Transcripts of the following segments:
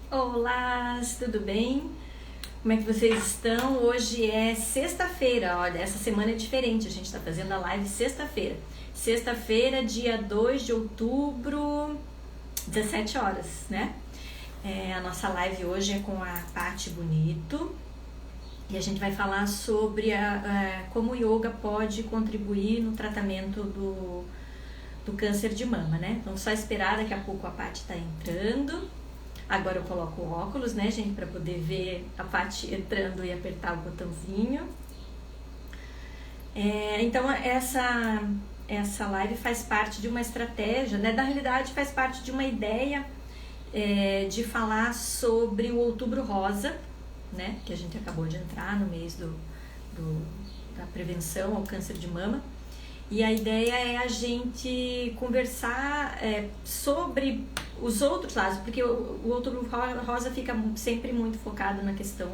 Olá, tudo bem? Como é que vocês estão? Hoje é sexta-feira, olha, essa semana é diferente, a gente está fazendo a live sexta-feira. Sexta-feira, dia 2 de outubro, 17 horas, né? A nossa live hoje é com a Paty Bonito e a gente vai falar sobre como o yoga pode contribuir no tratamento do câncer de mama, né? Vamos só esperar, daqui a pouco a Paty está entrando. Agora eu coloco o óculos, né, gente, para poder ver a Paty entrando e apertar o botãozinho. Então, essa live faz parte de uma estratégia, né? Na realidade, faz parte de uma ideia de falar sobre o Outubro Rosa, né? Que a gente acabou de entrar no mês da prevenção ao câncer de mama. E a ideia é a gente conversar sobre os outros lados, porque o Outubro Rosa fica sempre muito focado na questão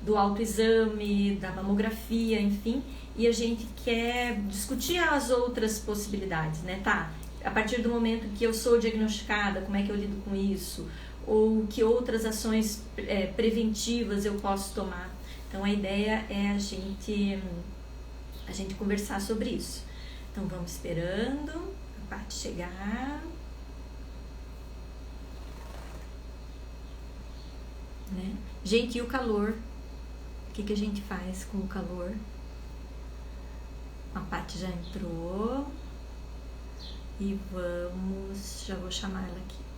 do autoexame, da mamografia, enfim, e a gente quer discutir as outras possibilidades, né? Tá, a partir do momento que eu sou diagnosticada, como é que eu lido com isso? Ou que outras ações preventivas eu posso tomar? Então a ideia é a gente conversar sobre isso. Então vamos esperando a parte chegar, né? Gente, e o calor? O que a gente faz com o calor? A parte já entrou e já vou chamar ela aqui.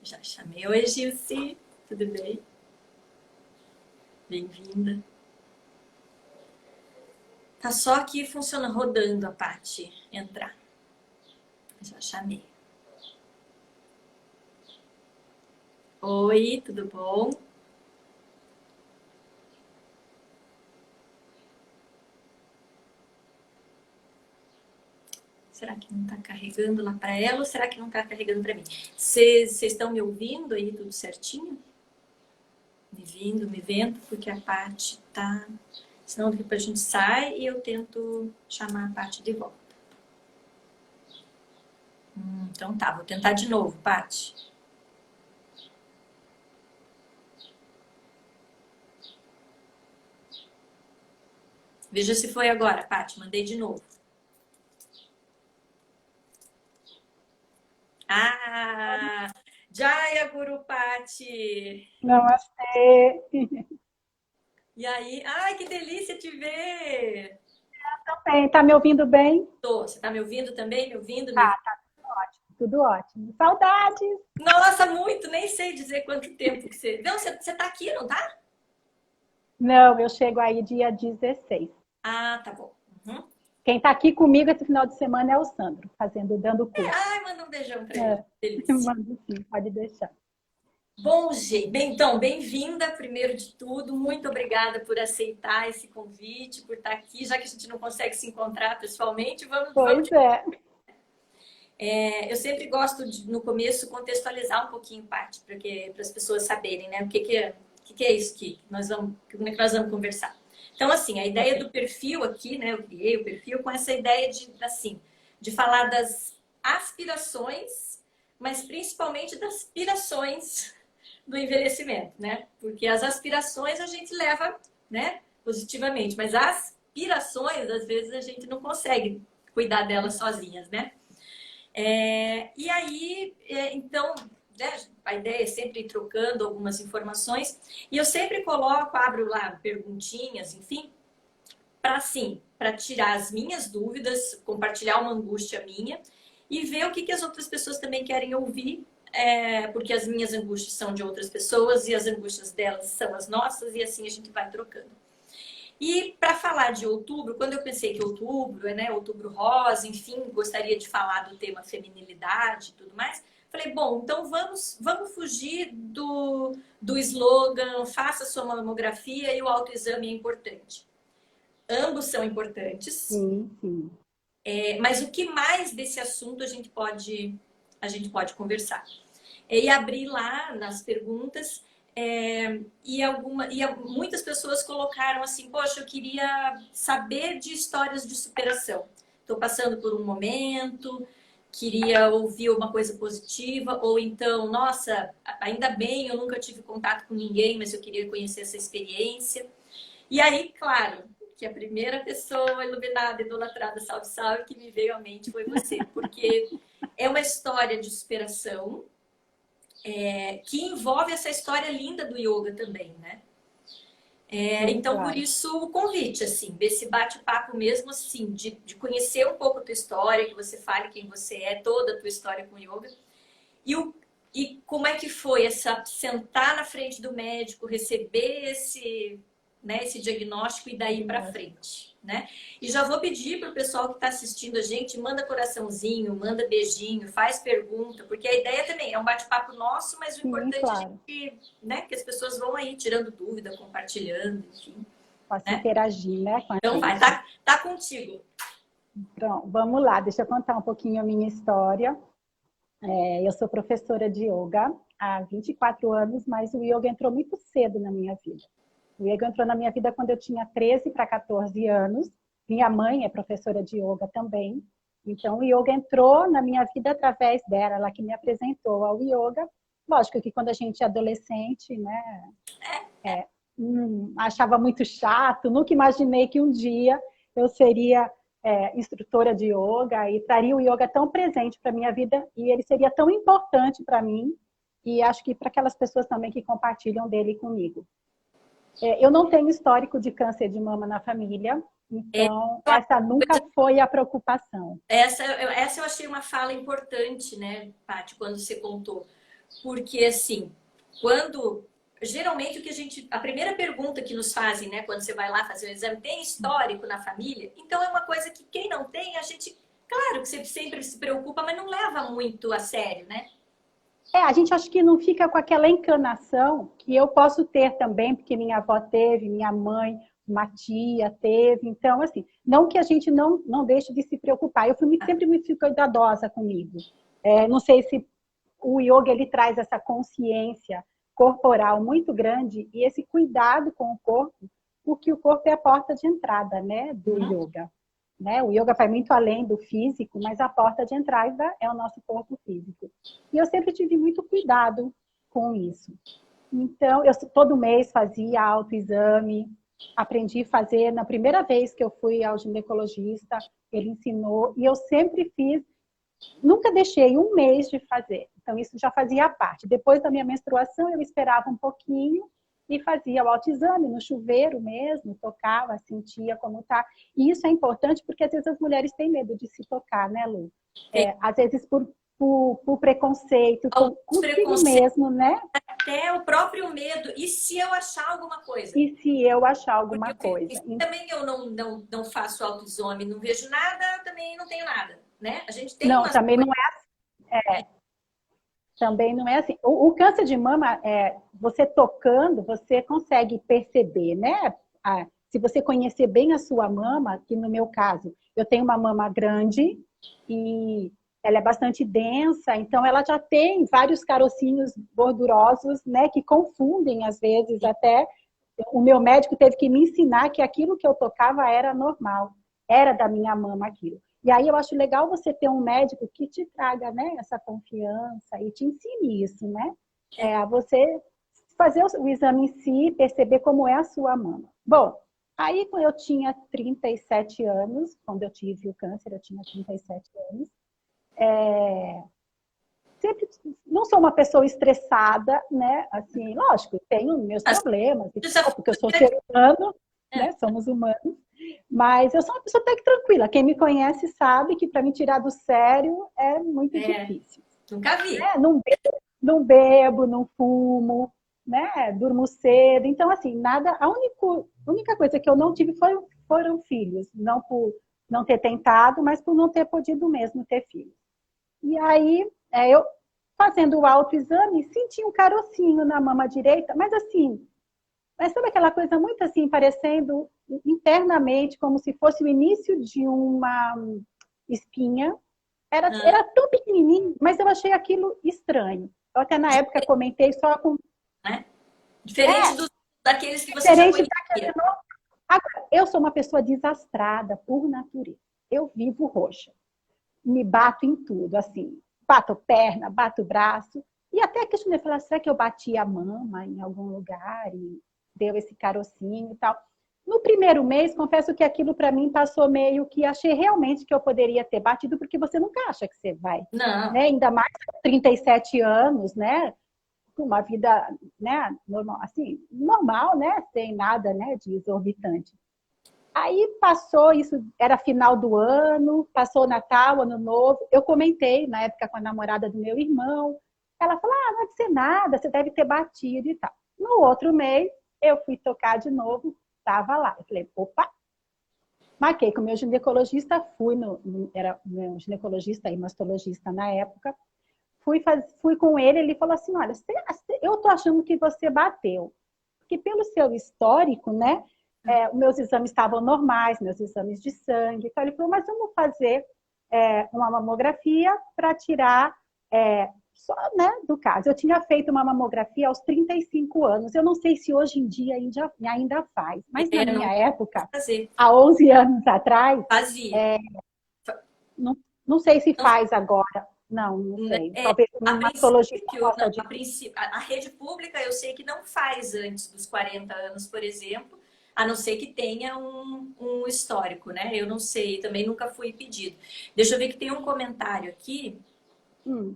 Já chamei. Oi, Gilce, tudo bem? Bem-vinda. Tá só aqui funcionando, rodando a parte entrar. Já chamei. Oi, tudo bom? Será que não tá carregando lá para ela ou será que não tá carregando para mim? Vocês estão me ouvindo aí tudo certinho? Me vendo, porque a parte tá. Senão depois a gente sai e eu tento chamar a parte de volta. Então tá, vou tentar de novo, Paty. Veja se foi agora, Paty. Mandei de novo. Ah! Jaya Guru Paty! Namastê. E aí? Ai, que delícia te ver! Também, tá me ouvindo bem? Tô. Você tá me ouvindo também? Me ouvindo? Tá, tá tudo ótimo, tudo ótimo. Saudades! Nossa, muito! Nem sei dizer quanto tempo que você. Não, você tá aqui, não tá? Não, eu chego aí dia 16. Ah, tá bom. Uhum. Quem tá aqui comigo esse final de semana é o Sandro, dando curso. Ai, manda um beijão pra ele. É, Delícia. mando sim, pode deixar. Bom, Gi, então, bem-vinda, primeiro de tudo. Muito obrigada por aceitar esse convite, por estar aqui. Já que a gente não consegue se encontrar pessoalmente, vamos. Pois é. Eu sempre gosto de, no começo, contextualizar um pouquinho, Paty, para as pessoas saberem, né? O que é isso que nós vamos, como é que nós vamos conversar. Então, assim, a ideia do perfil aqui, né? Eu criei o perfil com essa ideia de falar das aspirações, mas principalmente das aspirações do envelhecimento, né? Porque as aspirações a gente leva, né, positivamente, mas as aspirações, às vezes, a gente não consegue cuidar delas sozinhas, né? E aí, então, né, a ideia é sempre ir trocando algumas informações e eu sempre coloco, abro lá perguntinhas, enfim, para assim, para tirar as minhas dúvidas, compartilhar uma angústia minha e ver o que as outras pessoas também querem ouvir, porque as minhas angústias são de outras pessoas e as angústias delas são as nossas e assim a gente vai trocando. E para falar de outubro, quando eu pensei que outubro, né, outubro rosa, enfim, gostaria de falar do tema feminilidade e tudo mais, falei, bom, então vamos fugir do slogan faça sua mamografia e o autoexame é importante. Ambos são importantes, Sim, sim. mas o que mais desse assunto a gente pode conversar? E abrir lá nas perguntas Muitas pessoas colocaram assim, poxa, eu queria saber de histórias de superação. Estou passando por um momento, queria ouvir uma coisa positiva, ou então, nossa, ainda bem, eu nunca tive contato com ninguém, mas eu queria conhecer essa experiência. E aí, claro, que a primeira pessoa iluminada, idolatrada, salve, salve, que me veio à mente foi você, porque é uma história de superação, que envolve essa história linda do yoga também, né? Então, por isso o convite, assim, desse bate-papo mesmo, assim, de conhecer um pouco a tua história, que você fale quem você é, toda a tua história com yoga. E como é que foi sentar na frente do médico, receber esse diagnóstico e daí para frente, né? E já vou pedir para o pessoal que está assistindo a gente, manda coraçãozinho, manda beijinho, faz pergunta, porque a ideia também é um bate-papo nosso, mas o importante é a gente, né, que as pessoas vão aí tirando dúvida, compartilhando, enfim. Posso interagir, né, com a então gente. vai, tá contigo. Pronto, vamos lá, deixa eu contar um pouquinho a minha história. Eu sou professora de yoga há 24 anos, mas o yoga entrou muito cedo na minha vida. O yoga entrou na minha vida quando eu tinha 13 para 14 anos. Minha mãe é professora de yoga também. Então, o yoga entrou na minha vida através dela, ela que me apresentou ao yoga. Lógico que quando a gente é adolescente, né, achava muito chato, nunca imaginei que um dia eu seria instrutora de yoga e traria o yoga tão presente para a minha vida e ele seria tão importante para mim e acho que para aquelas pessoas também que compartilham dele comigo. Eu não tenho histórico de câncer de mama na família, então essa nunca foi a preocupação. Essa eu achei uma fala importante, né, Paty, quando você contou. Porque, assim, geralmente a primeira pergunta que nos fazem, né, quando você vai lá fazer o exame, tem histórico na família? Então é uma coisa que quem não tem, claro que você sempre se preocupa, mas não leva muito a sério, né? A gente acha que não fica com aquela encanação que eu posso ter também, porque minha avó teve, minha mãe, uma tia teve. Então, assim, não que a gente não deixe de se preocupar. Eu fui sempre muito cuidadosa comigo. Não sei se o yoga ele traz essa consciência corporal muito grande e esse cuidado com o corpo, porque o corpo é a porta de entrada, né, do yoga. Né? O yoga vai muito além do físico, mas a porta de entrada é o nosso corpo físico. E eu sempre tive muito cuidado com isso. Então, eu todo mês fazia autoexame, aprendi a fazer. Na primeira vez que eu fui ao ginecologista, ele ensinou, e eu sempre fiz, nunca deixei um mês de fazer. Então, isso já fazia parte. Depois da minha menstruação, eu esperava um pouquinho e fazia o autoexame no chuveiro mesmo, tocava, sentia como tá. E isso é importante porque às vezes as mulheres têm medo de se tocar, né, Lu? Às vezes por preconceito, consigo mesmo, né? Até o próprio medo. E se eu achar alguma coisa? E se eu achar alguma coisa? Também eu não faço autoexame, não vejo nada, também não tenho nada, né? A gente tem não, também não é assim. Também não é assim. O câncer de mama, você tocando, você consegue perceber, né? Se você conhecer bem a sua mama, que no meu caso, eu tenho uma mama grande e ela é bastante densa, então ela já tem vários carocinhos gordurosos, né? Que confundem, às vezes, até. O meu médico teve que me ensinar que aquilo que eu tocava era normal, era da minha mama aquilo. E aí eu acho legal você ter um médico que te traga, né, essa confiança e te ensine isso, né? A você fazer o exame em si, perceber como é a sua mama. Bom, aí quando eu tinha 37 anos, quando eu tive o câncer, eu tinha 37 anos, sempre não sou uma pessoa estressada, né? Assim, lógico, tenho meus problemas, porque eu sou ser humano, né? Somos humanos. Mas eu sou uma pessoa até que tranquila. Quem me conhece sabe que para me tirar do sério é muito difícil. Nunca vi. Não bebo, não fumo, né? Durmo cedo. Então, assim, nada. A única coisa que eu não tive foram filhos. Não por não ter tentado, mas por não ter podido mesmo ter filhos. E aí, eu fazendo o autoexame, senti um carocinho na mama direita, mas assim, sabe aquela coisa muito assim, parecendo internamente como se fosse o início de uma espinha. Era tão pequenininho, mas eu achei aquilo estranho. Eu até na época comentei só com... Diferente daqueles que você já Diferente conhecia. Agora, eu sou uma pessoa desastrada por natureza. Eu vivo roxa. Me bato em tudo, assim. Bato perna, bato braço. E até questionei, falei, será que eu bati a mama em algum lugar e deu esse carocinho e tal? No primeiro mês, confesso que aquilo para mim passou meio que achei realmente que eu poderia ter batido, porque você nunca acha que você vai, Não, né? Ainda mais com 37 anos, né? Uma vida, né, normal, assim, normal, né? Sem nada, né, de exorbitante. Aí passou isso, era final do ano, passou o Natal, Ano Novo. Eu comentei na época com a namorada do meu irmão. Ela falou: ah, não deve ser nada, você deve ter batido e tal. No outro mês, eu fui tocar de novo, estava lá. Eu falei: opa, marquei com o meu ginecologista, era meu ginecologista e mastologista na época. Fui com ele, ele falou assim: olha, eu tô achando que você bateu. Porque pelo seu histórico, né? Meus exames estavam normais, meus exames de sangue. Então, ele falou, mas vamos fazer uma mamografia para tirar só, né, do caso. Eu tinha feito uma mamografia aos 35 anos. Eu não sei se hoje em dia ainda faz, mas na não minha época, fazer. há 11 anos atrás, Fazia. não, não sei se Não, faz agora. Não, não né, sei. Talvez a um mastologista princípio, possa a dizer. princípio, a rede pública eu sei que não faz antes dos 40 anos, por exemplo, a não ser que tenha um histórico, né? Eu não sei, também nunca fui pedido. Deixa eu ver que tem um comentário aqui Hum,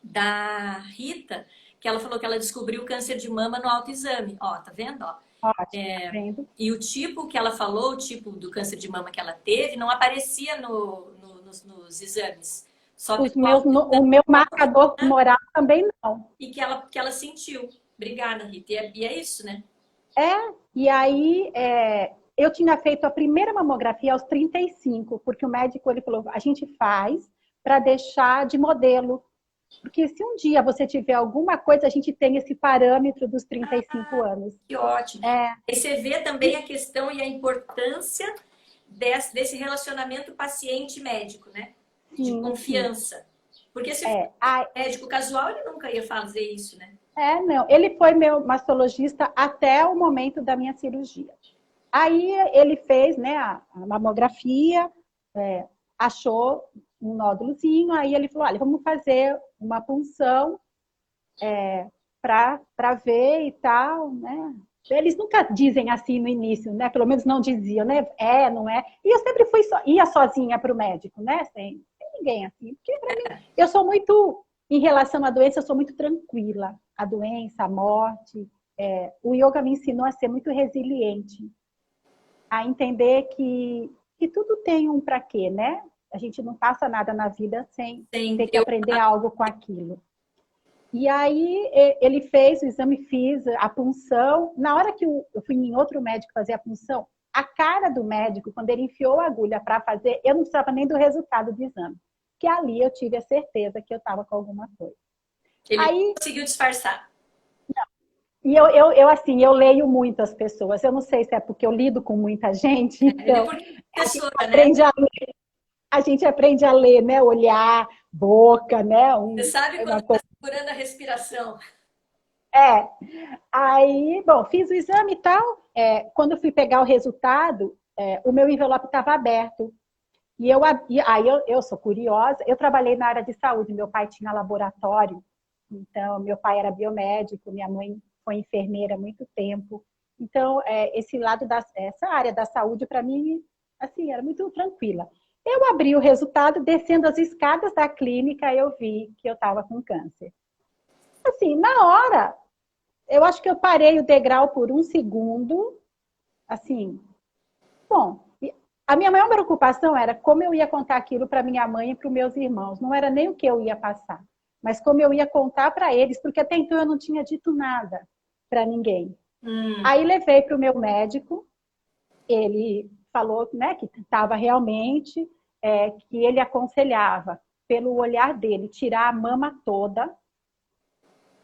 da Rita, que ela falou que ela descobriu câncer de mama no autoexame. Ó, tá vendo? Ó. ótimo, tá vendo? E o tipo que ela falou, o tipo do câncer de mama que ela teve, não aparecia nos exames. Só pelo O meu marcador tumoral também não. e que ela sentiu. Obrigada, Rita. E é isso, né? E aí eu tinha feito a primeira mamografia aos 35, porque o médico ele falou, a gente faz para deixar de modelo. Porque se um dia você tiver alguma coisa, a gente tem esse parâmetro dos 35 anos. Que ótimo. É, Aí você vê também a questão e a importância desse relacionamento paciente-médico, né? De sim, sim. confiança. Porque se fosse É, a, médico casual, ele nunca ia fazer isso, né? não. Ele foi meu mastologista até o momento da minha cirurgia. Aí ele fez, né, a mamografia, achou um nódulozinho, aí ele falou, olha, vamos fazer uma punção para ver e tal, né? Eles nunca dizem assim no início, né? Pelo menos não diziam, né? É, não é. E eu sempre ia sozinha para o médico, né? Sem ninguém assim. Porque para mim, eu sou muito, em relação à doença, eu sou muito tranquila. A doença, a morte. O yoga me ensinou a ser muito resiliente, a entender que tudo tem um para quê, né? A gente não passa nada na vida sem ter que Eu, aprender algo com aquilo. E aí ele fez o exame, fiz a punção. Na hora que eu fui em outro médico fazer a punção, a cara do médico, quando ele enfiou a agulha para fazer, eu não precisava nem do resultado do exame. Que ali eu tive a certeza que eu estava com alguma coisa. ele Aí, conseguiu disfarçar. e assim, eu leio muito as pessoas. Eu não sei se é porque eu lido com muita gente, Ele então porque é a gente professora, né? aprende a ler, né? Olhar, boca, né? Você sabe quando Uma está coisa. segurando a respiração. É, aí, bom, fiz o exame e tal. Quando eu fui pegar o resultado, o meu envelope estava aberto. Aí eu sou curiosa, eu trabalhei na área de saúde, meu pai tinha laboratório, então meu pai era biomédico, minha mãe foi enfermeira há muito tempo. Então, essa área da saúde, para mim, assim, era muito tranquila. Eu abri o resultado, descendo as escadas da clínica, eu vi que eu estava com câncer. Assim, na hora, eu acho que eu parei o degrau por um segundo, assim, bom, a minha maior preocupação era como eu ia contar aquilo para minha mãe e para os meus irmãos. Não era nem o que eu ia passar, mas como eu ia contar para eles, porque até então eu não tinha dito nada para ninguém. Aí levei para o meu médico, ele falou, né, que estava realmente, que ele aconselhava, pelo olhar dele, tirar a mama toda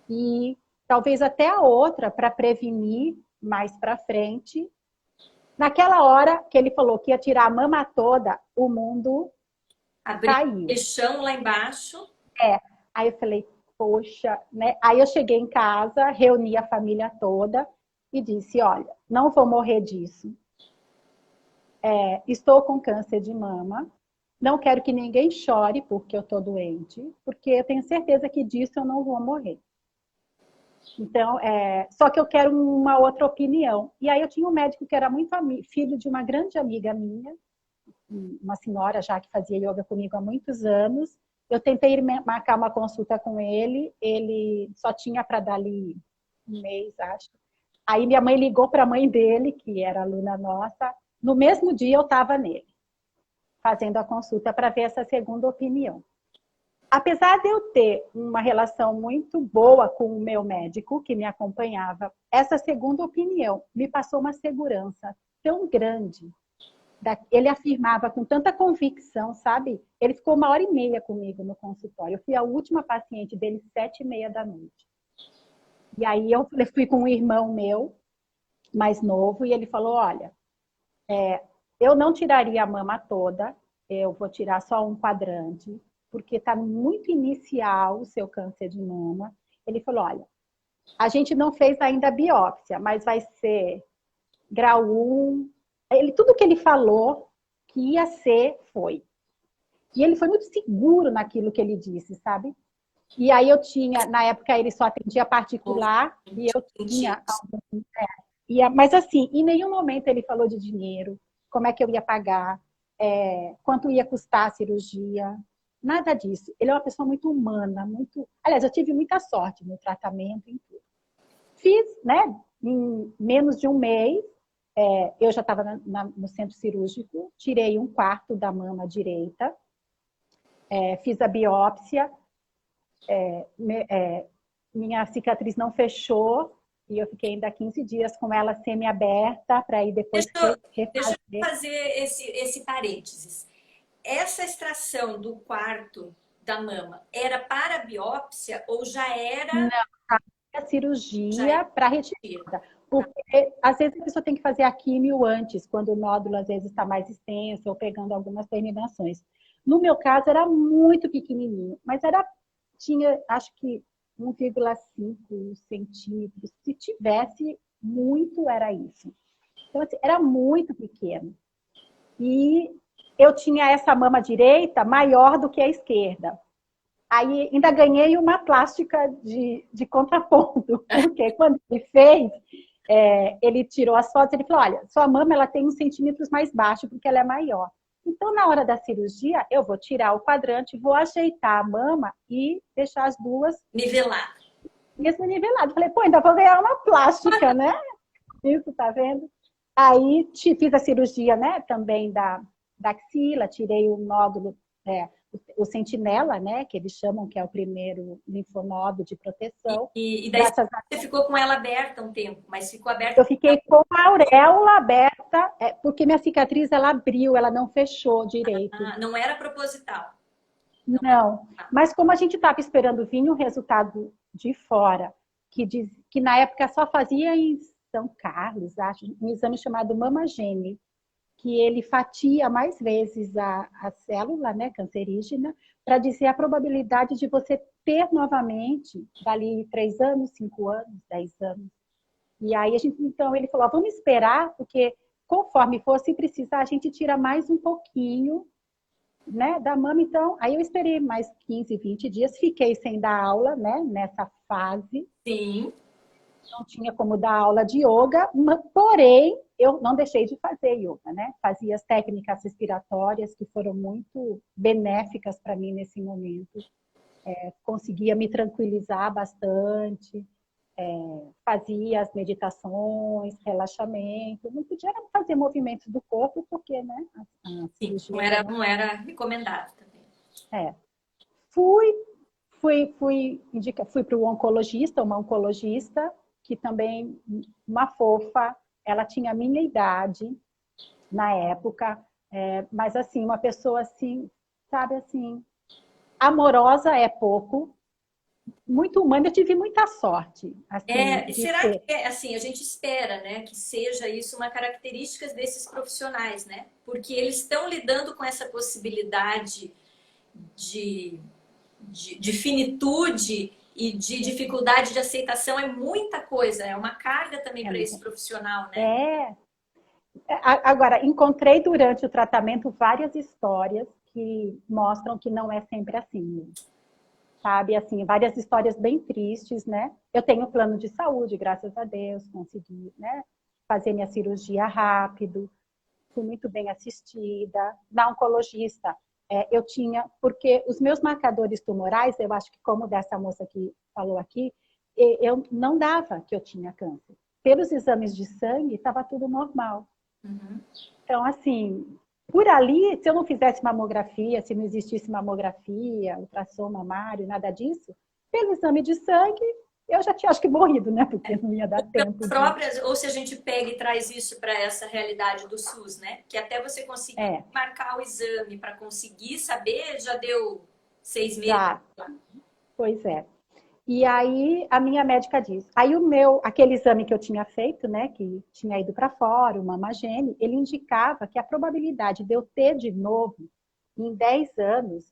e talvez até a outra para prevenir mais para frente. Naquela hora que ele falou que ia tirar a mama toda, o mundo Abrir caiu. o chão lá embaixo. É. Aí eu falei, poxa, né? Aí eu cheguei em casa, reuni a família toda e disse, olha, não vou morrer disso. Estou com câncer de mama, não quero que ninguém chore porque eu estou doente, porque eu tenho certeza que disso eu não vou morrer. Então, só que eu quero uma outra opinião. E aí eu tinha um médico que era muito filho de uma grande amiga minha, uma senhora já que fazia yoga comigo há muitos anos. Eu tentei marcar uma consulta com ele, ele só tinha para dar ali um mês, acho. Aí minha mãe ligou para a mãe dele, que era aluna nossa. No mesmo dia eu estava nele, fazendo a consulta para ver essa segunda opinião. Apesar de eu ter uma relação muito boa com o meu médico, que me acompanhava, essa segunda opinião me passou uma segurança tão grande. Ele afirmava com tanta convicção, sabe? Ele ficou 1h30 comigo no consultório. Eu fui a última paciente dele, 7h30 da noite. E aí eu fui com um irmão meu, mais novo, e ele falou, olha, eu não tiraria a mama toda, eu vou tirar só um quadrante, porque está muito inicial o seu câncer de mama. Ele falou, olha, a gente não fez ainda a biópsia, mas vai ser grau 1. Tudo que ele falou que ia ser, foi. E ele foi muito seguro naquilo que ele disse, sabe? E aí eu tinha, na época ele só atendia particular, e eu tinha mas assim, em nenhum momento ele falou de dinheiro, como é que eu ia pagar, quanto ia custar a cirurgia, nada disso. Ele é uma pessoa muito humana, muito... Aliás, eu tive muita sorte no tratamento, em tudo. Fiz, né, em menos de um mês, eu já estava no centro cirúrgico, tirei 1/4 da mama direita, fiz a biópsia, minha cicatriz não fechou, e eu fiquei ainda 15 dias com ela semi-aberta, para ir depois refazer. Deixa eu fazer esse parênteses. Essa extração do quarto da mama era para a biópsia ou já era... Não, a cirurgia para retirada. Porque às vezes a pessoa tem que fazer a químio antes, quando o nódulo às vezes está mais extenso ou pegando algumas terminações. No meu caso era muito pequenininho, mas tinha acho que 1,5 centímetros. Se tivesse muito, era isso. Então, assim, era muito pequeno. E eu tinha essa mama direita maior do que a esquerda. Aí ainda ganhei uma plástica de contraponto, porque quando ele fez, ele tirou as fotos, ele falou, olha, sua mama ela tem uns centímetros mais baixo, porque ela é maior. Então, na hora da cirurgia, eu vou tirar o quadrante, vou ajeitar a mama e deixar as duas... Nivelar. Mesmo nivelado. Falei, pô, ainda vou ganhar uma plástica, né? Isso, tá vendo? Aí fiz a cirurgia, né, também da axila, tirei o nódulo, o sentinela, né, que eles chamam, que é o primeiro linfonodo de proteção. E daí você ficou com ela aberta um tempo, mas ficou aberta... Eu fiquei com a auréola aberta, porque minha cicatriz, ela abriu, ela não fechou direito. Não era proposital? Não, mas como a gente estava esperando vir um resultado de fora, que na época só fazia em São Carlos, acho, um exame chamado Mamagene, que ele fatia mais vezes a célula, né, cancerígena, para dizer a probabilidade de você ter novamente, dali 3 anos, 5 anos, 10 anos. E aí então ele falou, vamos esperar, porque conforme for, se precisar, a gente tira mais um pouquinho, né, da mama. Então, aí eu esperei mais 15, 20 dias, fiquei sem dar aula, né, nessa fase. Sim. Não tinha como dar aula de yoga, porém, eu não deixei de fazer yoga, né? Fazia as técnicas respiratórias que foram muito benéficas para mim nesse momento. Conseguia me tranquilizar bastante, fazia as meditações, relaxamento. Não podia fazer movimentos do corpo, porque, né? Sim, não era recomendado também. Fui para o oncologista, uma oncologista, que também, uma fofa, ela tinha a minha idade na época, mas assim, uma pessoa assim, sabe assim, amorosa é pouco, muito humana, eu tive muita sorte. Assim, será que assim, a gente espera, né, que seja isso uma característica desses profissionais, né? Porque eles estão lidando com essa possibilidade de finitude e de dificuldade de aceitação é muita coisa, é uma carga também para esse profissional, né? Agora, encontrei durante o tratamento várias histórias que mostram que não é sempre assim, sabe? Assim, várias histórias bem tristes, né? Eu tenho plano de saúde, graças a Deus, consegui, né, fazer minha cirurgia rápido, fui muito bem assistida. Na oncologista, eu tinha, porque os meus marcadores tumorais, eu acho que como dessa moça que falou aqui, eu não dava que eu tinha câncer. Pelos exames de sangue, estava tudo normal. Uhum. Então, assim, por ali, se eu não fizesse mamografia, se não existisse mamografia, ultrassom mamário, nada disso, pelo exame de sangue, eu já tinha, acho que, morrido, né? Porque não ia dar tempo de... Próprias, ou se a gente pega e traz isso para essa realidade do SUS, né? Que até você conseguir É, marcar o exame para conseguir saber, já deu 6 meses. já, pois é. E aí a minha médica diz, aí aquele exame que eu tinha feito, né, que tinha ido para fora, o mamagene, ele indicava que a probabilidade de eu ter de novo em 10 anos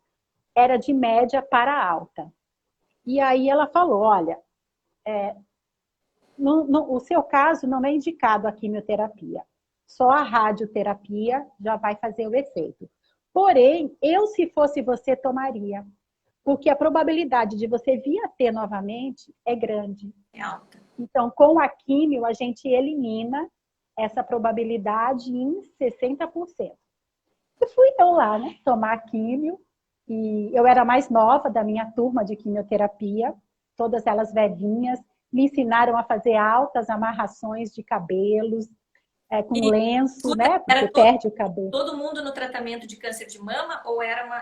era de média para alta. E aí ela falou, olha, o seu caso não é indicado a quimioterapia, só a radioterapia já vai fazer o efeito. Porém, se fosse você, tomaria, porque a probabilidade de você vir a ter novamente é grande. É alta. Então, com a químio, a gente elimina essa probabilidade em 60%. E fui eu lá, né, tomar a químio, e eu era mais nova da minha turma de quimioterapia, todas elas velhinhas, me ensinaram a fazer altas amarrações de cabelos, com E lenço, né, porque era perde o cabelo. todo mundo no tratamento de câncer de mama ou era uma.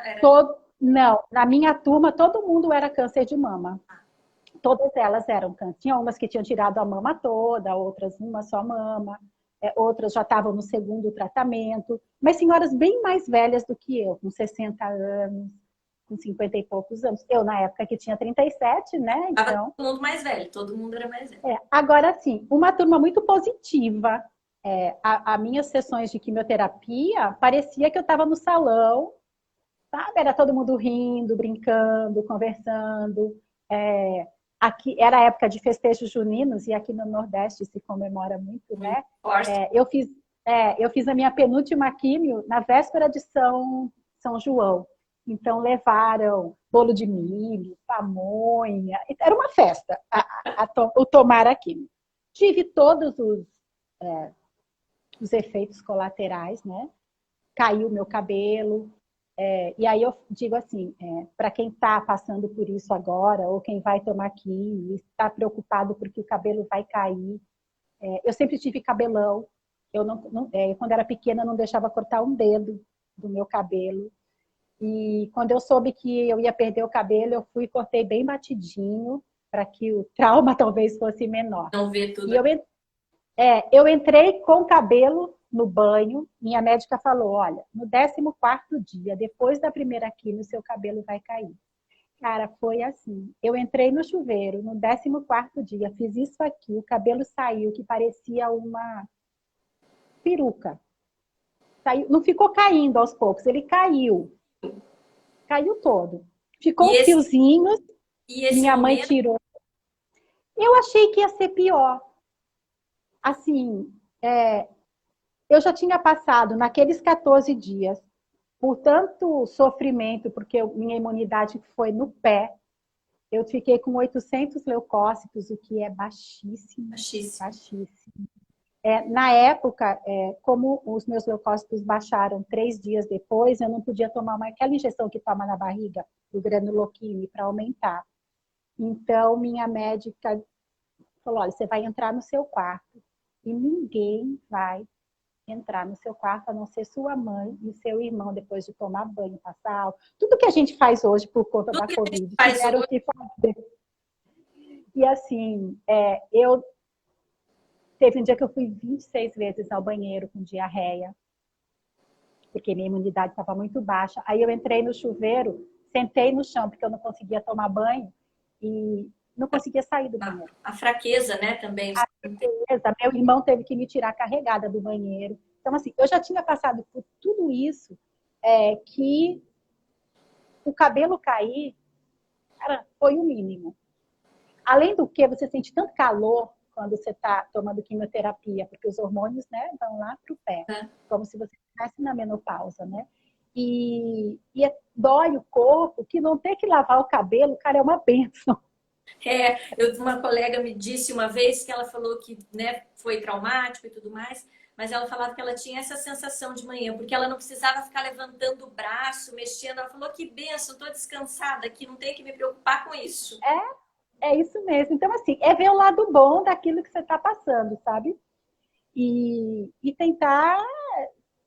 Não, na minha turma, todo mundo era câncer de mama. Todas elas eram câncer. Tinha umas que tinham tirado a mama toda, outras uma só mama, outras já estavam no segundo tratamento, mas senhoras bem mais velhas do que eu, com 60 anos, com 50 e poucos anos. Eu, na época, que tinha 37, né? Tava Então, todo mundo mais velho, todo mundo era mais velho. agora sim, uma turma muito positiva. As minhas sessões de quimioterapia, parecia que eu estava no salão, sabe? Era todo mundo rindo, brincando, conversando. Aqui era a época de festejos juninos e aqui no Nordeste se comemora muito, Muito né? forte. Eu fiz a minha penúltima químio na véspera de São João. Então levaram bolo de milho, pamonha, era uma festa o tomar a químio. Tive todos os efeitos colaterais, né? Caiu meu cabelo, e aí eu digo assim, para quem está passando por isso agora, ou quem vai tomar químio, está preocupado porque o cabelo vai cair. Eu sempre tive cabelão. Eu quando era pequena, não deixava cortar um dedo do meu cabelo. E quando eu soube que eu ia perder o cabelo, eu fui e cortei bem batidinho, para que o trauma talvez fosse menor. Não ver E tudo. eu entrei com o cabelo no banho, minha médica falou, olha, no 14º dia, depois da primeira quimio, seu cabelo vai cair. Cara, foi assim. Eu entrei no chuveiro no 14º dia, fiz isso aqui, o cabelo saiu, que parecia uma peruca. Saiu, não ficou caindo aos poucos, ele caiu. Caiu todo. Ficou E uns esse, fiozinhos, e esse minha mãe momento, tirou. Eu achei que ia ser pior. Assim, eu já tinha passado naqueles 14 dias por tanto sofrimento, porque minha imunidade foi no pé. Eu fiquei com 800 leucócitos, o que é baixíssimo, baixíssimo. baixíssimo. Na época, como os meus leucócitos baixaram 3 dias depois, eu não podia tomar aquela injeção que toma na barriga, do granuloquine, para aumentar. Então, minha médica falou, olha, você vai entrar no seu quarto e ninguém vai entrar no seu quarto, a não ser sua mãe e seu irmão, depois de tomar banho, passar álcool. Tudo que a gente faz hoje por conta Tudo da que a gente Covid, faz tiveram hoje, que fazer. E assim, teve um dia que eu fui 26 vezes ao banheiro com diarreia, porque minha imunidade estava muito baixa. Aí eu entrei no chuveiro, sentei no chão, porque eu não conseguia tomar banho e não conseguia sair do banheiro. a fraqueza, né, também. Meu irmão teve que me tirar carregada do banheiro. Então, assim, eu já tinha passado por tudo isso, que o cabelo cair, cara, foi o mínimo. Além do que, você sente tanto calor quando você está tomando quimioterapia, porque os hormônios, né, vão lá para o pé, como se você estivesse na menopausa, né? Dói o corpo, que não ter que lavar o cabelo, cara, é uma bênção. Uma colega me disse uma vez que ela falou que, né, foi traumático e tudo mais, mas ela falava que ela tinha essa sensação de manhã, porque ela não precisava ficar levantando o braço, mexendo. Ela falou que benção, estou descansada aqui, não tenho que me preocupar com isso. É isso mesmo. Então, assim, é ver o lado bom daquilo que você está passando, sabe? E tentar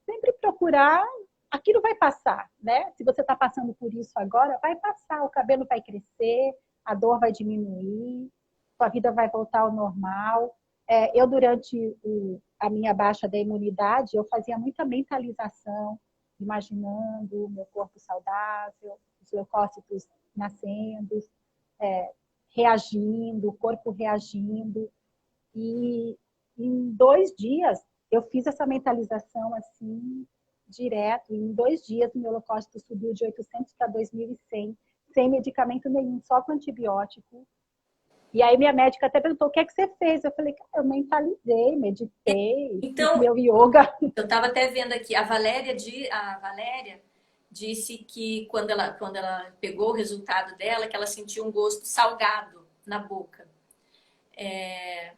sempre procurar, aquilo vai passar, né? Se você está passando por isso agora, vai passar, o cabelo vai crescer, a dor vai diminuir, sua vida vai voltar ao normal. Eu, durante a minha baixa da imunidade, eu fazia muita mentalização, imaginando o meu corpo saudável, os leucócitos nascendo, reagindo, o corpo reagindo. E em 2 dias, eu fiz essa mentalização assim, direto. Em 2 dias, o meu leucócito subiu de 800 para 2.100, sem medicamento nenhum, só com antibiótico. E aí minha médica até perguntou, o que é que você fez? Eu falei, cara, eu mentalizei, meditei, fiz Então, meu yoga. eu estava até vendo aqui, a Valéria disse que quando ela pegou o resultado dela, que ela sentiu um gosto salgado na boca. E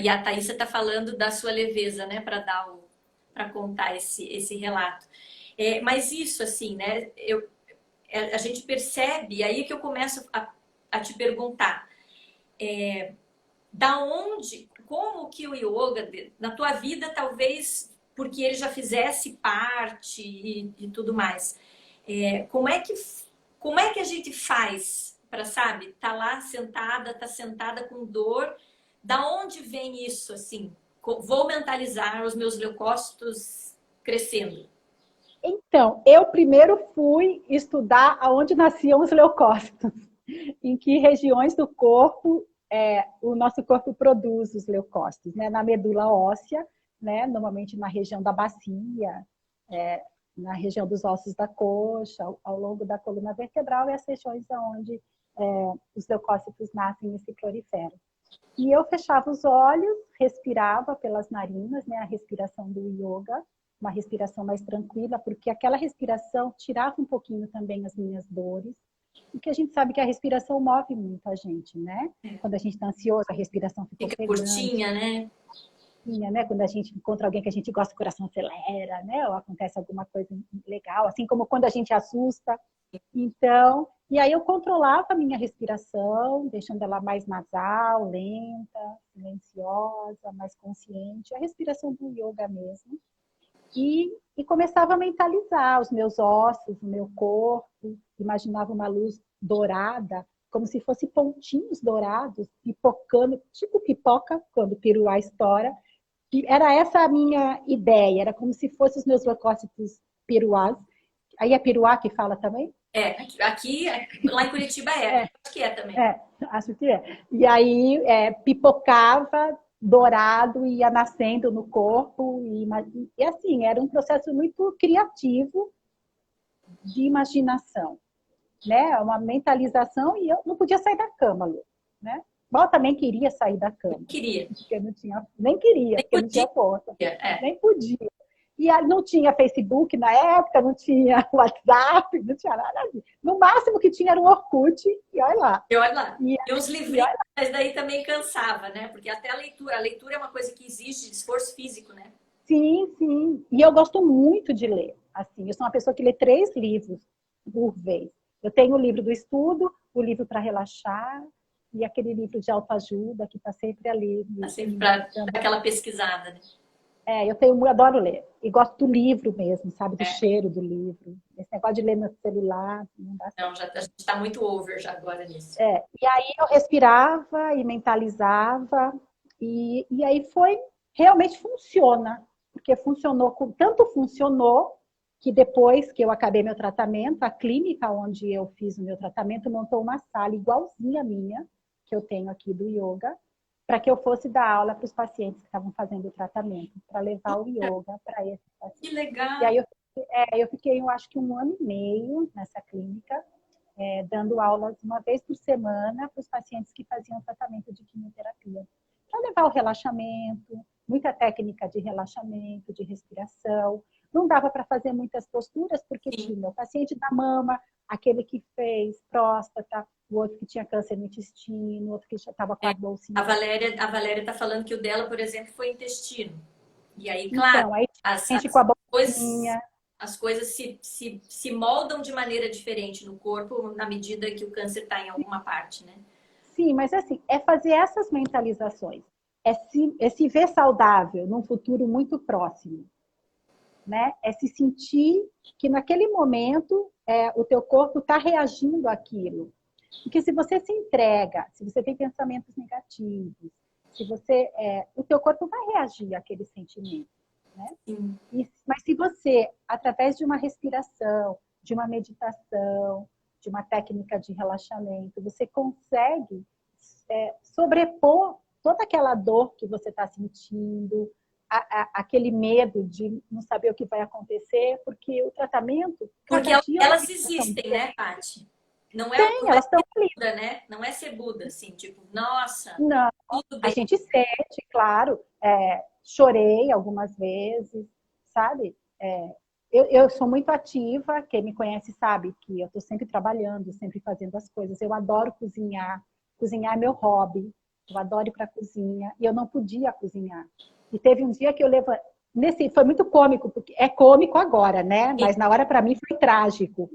a Thaísa está falando da sua leveza, né, para contar esse relato. Mas isso, assim, né, a gente percebe, aí que eu começo a te perguntar, da onde, como que o yoga, na tua vida, talvez porque ele já fizesse parte e tudo mais, como é que a gente faz para, sabe, tá lá sentada, tá sentada com dor, da onde vem isso, assim? Vou mentalizar os meus leucócitos crescendo. Então, eu primeiro fui estudar aonde nasciam os leucócitos, em que regiões do corpo o nosso corpo produz os leucócitos, né? Na medula óssea, né? Normalmente na região da bacia, na região dos ossos da coxa, ao longo da coluna vertebral, e as regiões onde os leucócitos nascem e se proliferam. E eu fechava os olhos, respirava pelas narinas, né? A respiração do yoga, uma respiração mais tranquila, porque aquela respiração tirava um pouquinho também as minhas dores, porque a gente sabe que a respiração move muito a gente, né? Quando a gente está ansioso, a respiração fica ofegante. Curtinha, né? Né? Quando a gente encontra alguém que a gente gosta, o coração acelera, né? Ou acontece alguma coisa legal, assim como quando a gente assusta. Então, e aí eu controlava a minha respiração, deixando ela mais nasal, lenta, silenciosa, mais consciente, a respiração do yoga mesmo. E começava a mentalizar os meus ossos, o meu corpo, imaginava uma luz dourada, como se fosse pontinhos dourados, pipocando, tipo pipoca, quando o peruá estoura. E era essa a minha ideia, era como se fossem os meus leucócitos peruás. Aí é peruá que fala também? Aqui, lá em Curitiba acho que é também. Acho que é. E aí pipocava dourado e ia nascendo no corpo. E assim, era um processo muito criativo de imaginação, né? Uma mentalização, e eu não podia sair da cama, Lu, né? Mas eu também queria sair da cama. Queria. Porque não tinha, nem queria, nem porque podia. Não tinha força. Nem podia. E não tinha Facebook na época, não tinha WhatsApp, não tinha nada disso. No máximo que tinha era um Orkut, e olha lá. E olha lá. E uns livrinhos, mas daí também cansava, né? Porque até a leitura é uma coisa que exige esforço físico, né? Sim, sim. E eu gosto muito de ler. Assim, eu sou uma pessoa que lê 3 livros por vez. Eu tenho o livro do estudo, o livro para relaxar e aquele livro de autoajuda que está sempre ali. Está sempre para dar aquela pesquisada, né? Eu adoro ler. E gosto do livro mesmo, sabe? Do cheiro do livro. Esse negócio de ler no celular, não dá certo. Não, a gente está muito over já agora nisso. E aí eu respirava e mentalizava. E aí realmente funciona. Porque tanto funcionou, que depois que eu acabei meu tratamento, a clínica onde eu fiz o meu tratamento montou uma sala igualzinha a minha, que eu tenho aqui do yoga, para que eu fosse dar aula para os pacientes que estavam fazendo o tratamento, para levar o yoga para esses pacientes. Que legal! E aí eu fiquei, eu acho que 1 ano e meio nessa clínica, dando aulas uma vez por semana para os pacientes que faziam tratamento de quimioterapia. Para levar o relaxamento, muita técnica de relaxamento, de respiração. Não dava para fazer muitas posturas, porque tinha o paciente da mama, aquele que fez próstata, o outro que tinha câncer no intestino, o outro que já estava com a bolsinha. A Valéria está falando que o dela, por exemplo, foi intestino. E aí, claro, então, aí, com a bolsinha. As coisas se moldam de maneira diferente no corpo na medida que o câncer está em alguma parte, né? Sim, mas assim, é fazer essas mentalizações. É se ver saudável num futuro muito próximo. Né? É se sentir que naquele momento o teu corpo está reagindo àquilo. Porque se você se entrega, se você tem pensamentos negativos, se você, o teu corpo vai reagir àquele sentimento. Né? Mas se você, através de uma respiração, de uma meditação, de uma técnica de relaxamento, você consegue sobrepor toda aquela dor que você está sentindo, aquele medo de não saber o que vai acontecer, porque o tratamento... Porque elas existem, né, Paty? Não é, elas estão ali, né? Não é ser Buda, assim, tipo, nossa, não, tudo bem. A gente sente, claro, chorei algumas vezes, sabe? Eu sou muito ativa, quem me conhece sabe que eu estou sempre trabalhando, sempre fazendo as coisas. Eu adoro cozinhar, cozinhar é meu hobby, eu adoro ir para a cozinha, e eu não podia cozinhar. E teve um dia que eu levantei, foi muito cômico, porque é cômico agora, né? Mas na hora para mim foi trágico.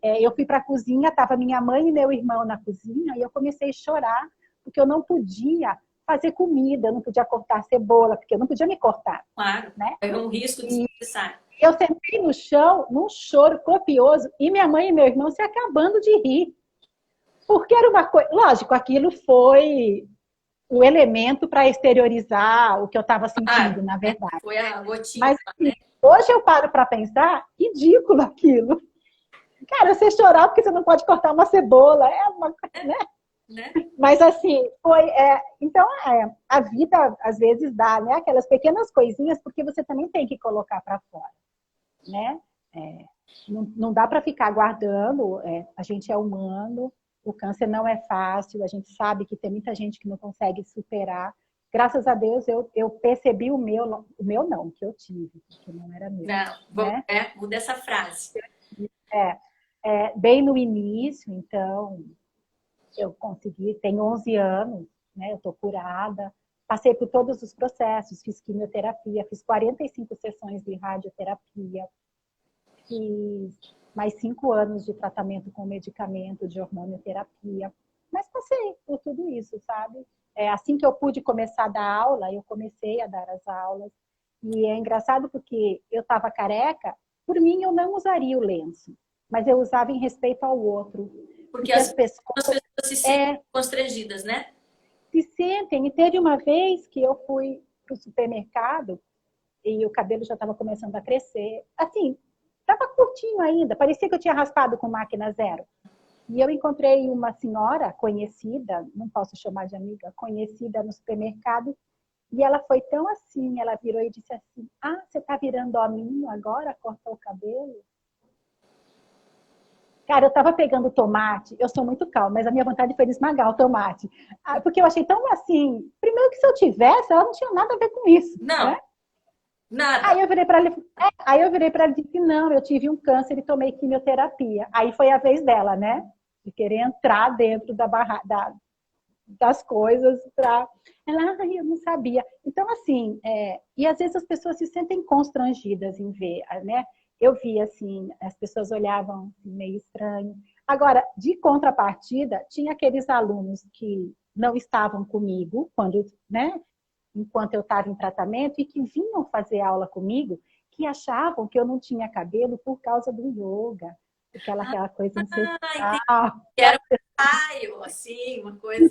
Eu fui para a cozinha, estava minha mãe e meu irmão na cozinha, e eu comecei a chorar, porque eu não podia fazer comida, eu não podia cortar cebola, porque eu não podia me cortar. Claro, né? É um risco de estressar. Eu sentei no chão, num choro copioso, e minha mãe e meu irmão se acabando de rir. Porque era uma coisa... Lógico, aquilo foi o elemento para exteriorizar o que eu estava sentindo, na verdade. Foi a gotinha. Mas assim, hoje eu paro para pensar, ridículo aquilo. Cara, você chorar porque você não pode cortar uma cebola, uma coisa, né? Mas assim, então a vida às vezes dá, né? Aquelas pequenas coisinhas, porque você também tem que colocar para fora, né? Não dá para ficar guardando, a gente é humano, o câncer não é fácil, a gente sabe que tem muita gente que não consegue superar. Graças a Deus eu percebi o meu não, que eu tive, que não era meu. Não, muda essa frase. Bem no início, então, eu consegui, tenho 11 anos, né? Eu estou curada, passei por todos os processos, fiz quimioterapia, fiz 45 sessões de radioterapia, fiz mais 5 anos de tratamento com medicamento, de hormonioterapia, mas passei por tudo isso, sabe? Assim que eu pude começar a dar aula, eu comecei a dar as aulas, e é engraçado porque eu estava careca, por mim eu não usaria o lenço, mas eu usava em respeito ao outro. Porque as pessoas se sentem constrangidas, né? Se sentem. E teve uma vez que eu fui para o supermercado e o cabelo já estava começando a crescer. Assim, estava curtinho ainda, parecia que eu tinha raspado com máquina zero. E eu encontrei uma senhora conhecida, não posso chamar de amiga, conhecida no supermercado, e ela foi tão assim, ela virou e disse assim, você está virando hominho agora, cortou o cabelo? Cara, eu estava pegando tomate, eu sou muito calma, mas a minha vontade foi de esmagar o tomate. Porque eu achei tão assim, primeiro que se eu tivesse, ela não tinha nada a ver com isso. Não, né? nada. Aí eu virei para ela e disse, não, eu tive um câncer e tomei quimioterapia. Aí foi a vez dela, né? De querer entrar dentro das coisas para... Ela, eu não sabia. Então, assim, e às vezes as pessoas se sentem constrangidas em ver, né? Eu vi, assim, as pessoas olhavam meio estranho. Agora, de contrapartida, tinha aqueles alunos que não estavam comigo, né, enquanto eu estava em tratamento, e que vinham fazer aula comigo, que achavam que eu não tinha cabelo por causa do yoga, aquela coisa ancestral. Era um raio, assim, uma coisa...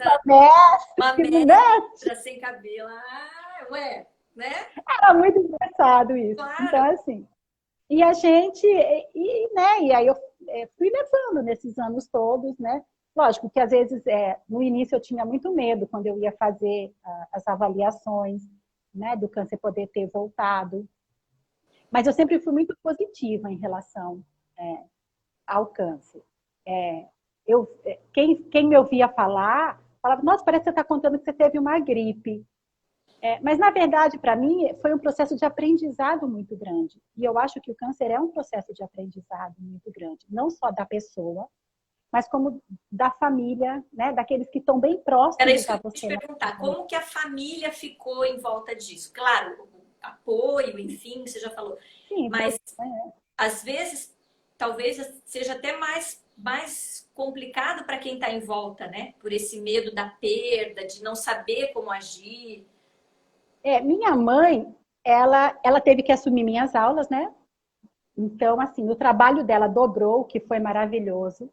Uma mestra sem cabelo. Ué, né? Era muito engraçado isso. Claro. Então, assim... E a gente, e aí eu fui levando nesses anos todos, né? Lógico que às vezes, no início eu tinha muito medo quando eu ia fazer as avaliações, né, do câncer poder ter voltado. Mas eu sempre fui muito positiva em relação ao câncer. quem me ouvia falar, falava, nossa, parece que você está contando que você teve uma gripe. Mas, na verdade, para mim, foi um processo de aprendizado muito grande. E eu acho que o câncer é um processo de aprendizado muito grande. Não só da pessoa, mas como da família, né? Daqueles que estão bem Era próximos isso que a eu ia você. te perguntar. Como que a família ficou em volta disso? Claro, apoio, enfim, você já falou. Sim, Mas, às vezes, talvez seja até mais complicado para quem está em volta, né? Por esse medo da perda, de não saber como agir. minha mãe, ela teve que assumir minhas aulas, né? Então, assim, o trabalho dela dobrou, o que foi maravilhoso,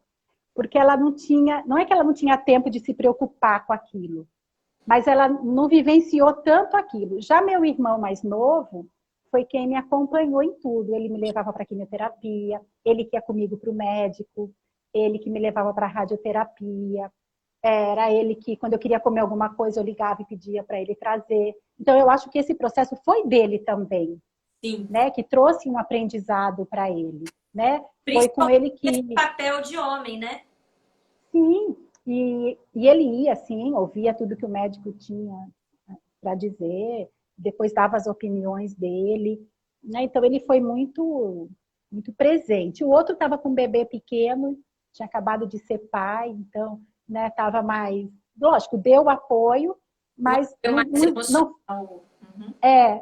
porque ela não é que ela não tinha tempo de se preocupar com aquilo, mas ela não vivenciou tanto aquilo. Já meu irmão mais novo foi quem me acompanhou em tudo. Ele me levava para quimioterapia, ele que ia comigo para o médico, ele que me levava para a radioterapia. Era ele que, quando eu queria comer alguma coisa, eu ligava e pedia para ele trazer. Então, eu acho que esse processo foi dele também, Sim. né? Que trouxe um aprendizado para ele, né? Foi com Principalmente ele esse que... papel de homem, né? Sim, e ele ia, assim, ouvia tudo que o médico tinha para dizer, depois dava as opiniões dele, né? Então ele foi muito presente. O outro estava com um bebê pequeno, tinha acabado de ser pai, então, né, estava mais, lógico, deu apoio, mas Deu mais emocional. Uhum.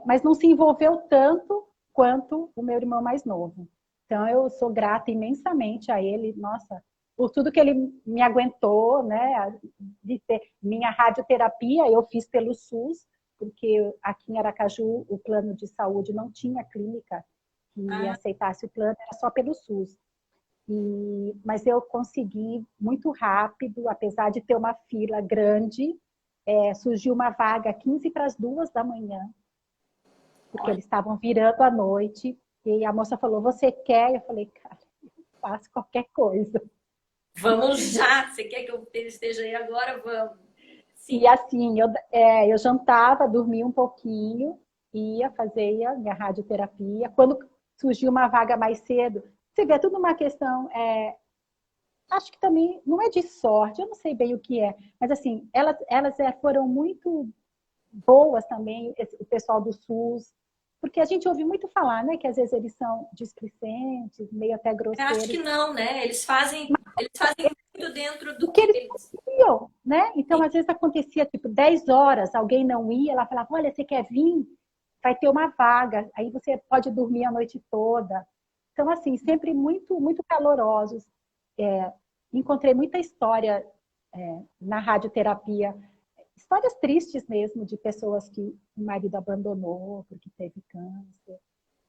mas não se envolveu tanto quanto o meu irmão mais novo. Então eu sou grata imensamente a ele, nossa, por tudo que ele me aguentou, né? De ter minha radioterapia eu fiz pelo SUS, porque aqui em Aracaju o plano de saúde não tinha clínica que Ah, aceitasse o plano, era só pelo SUS. Mas eu consegui muito rápido, apesar de ter uma fila grande, surgiu uma vaga 15 para as 2 da manhã, porque olha. eles estavam virando à noite, e a moça falou, você quer? Eu falei, cara, eu faço qualquer coisa. Vamos já. Você quer que eu esteja aí agora? Vamos. E Sim. assim, eu jantava, dormia um pouquinho, fazia minha radioterapia. Quando surgiu uma vaga mais cedo, você vê, é tudo uma questão, acho que também não é de sorte, eu não sei bem o que é, mas assim, elas foram muito boas também, o pessoal do SUS, porque a gente ouve muito falar, né, que às vezes eles são displicentes, meio até Eu acho grosseiros, que não, né? Eles fazem muito dentro do porque que eles eles. iam, né? Então, às vezes acontecia, tipo, 10 horas, alguém não ia, ela falava, olha, você quer vir? Vai ter uma vaga, aí você pode dormir a noite toda. Então, assim, sempre muito calorosos. Encontrei muita história na radioterapia, histórias tristes mesmo, de pessoas que o marido abandonou porque teve câncer,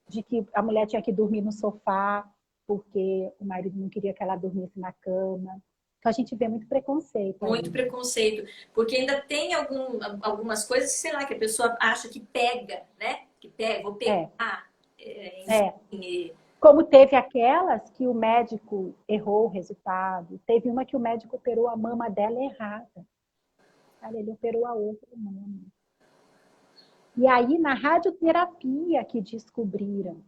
de que a mulher tinha que dormir no sofá porque o marido não queria que ela dormisse na cama. Então a gente vê muito preconceito Muito ainda. preconceito. Porque ainda tem algumas coisas, sei lá, que a pessoa acha que pega, né? Que pega, vou É, pegar. é. Enfim. Como teve aquelas que o médico errou o resultado, teve uma que o médico operou a mama dela errada. Cara, ele operou a outra mama. E aí, na radioterapia que descobriram,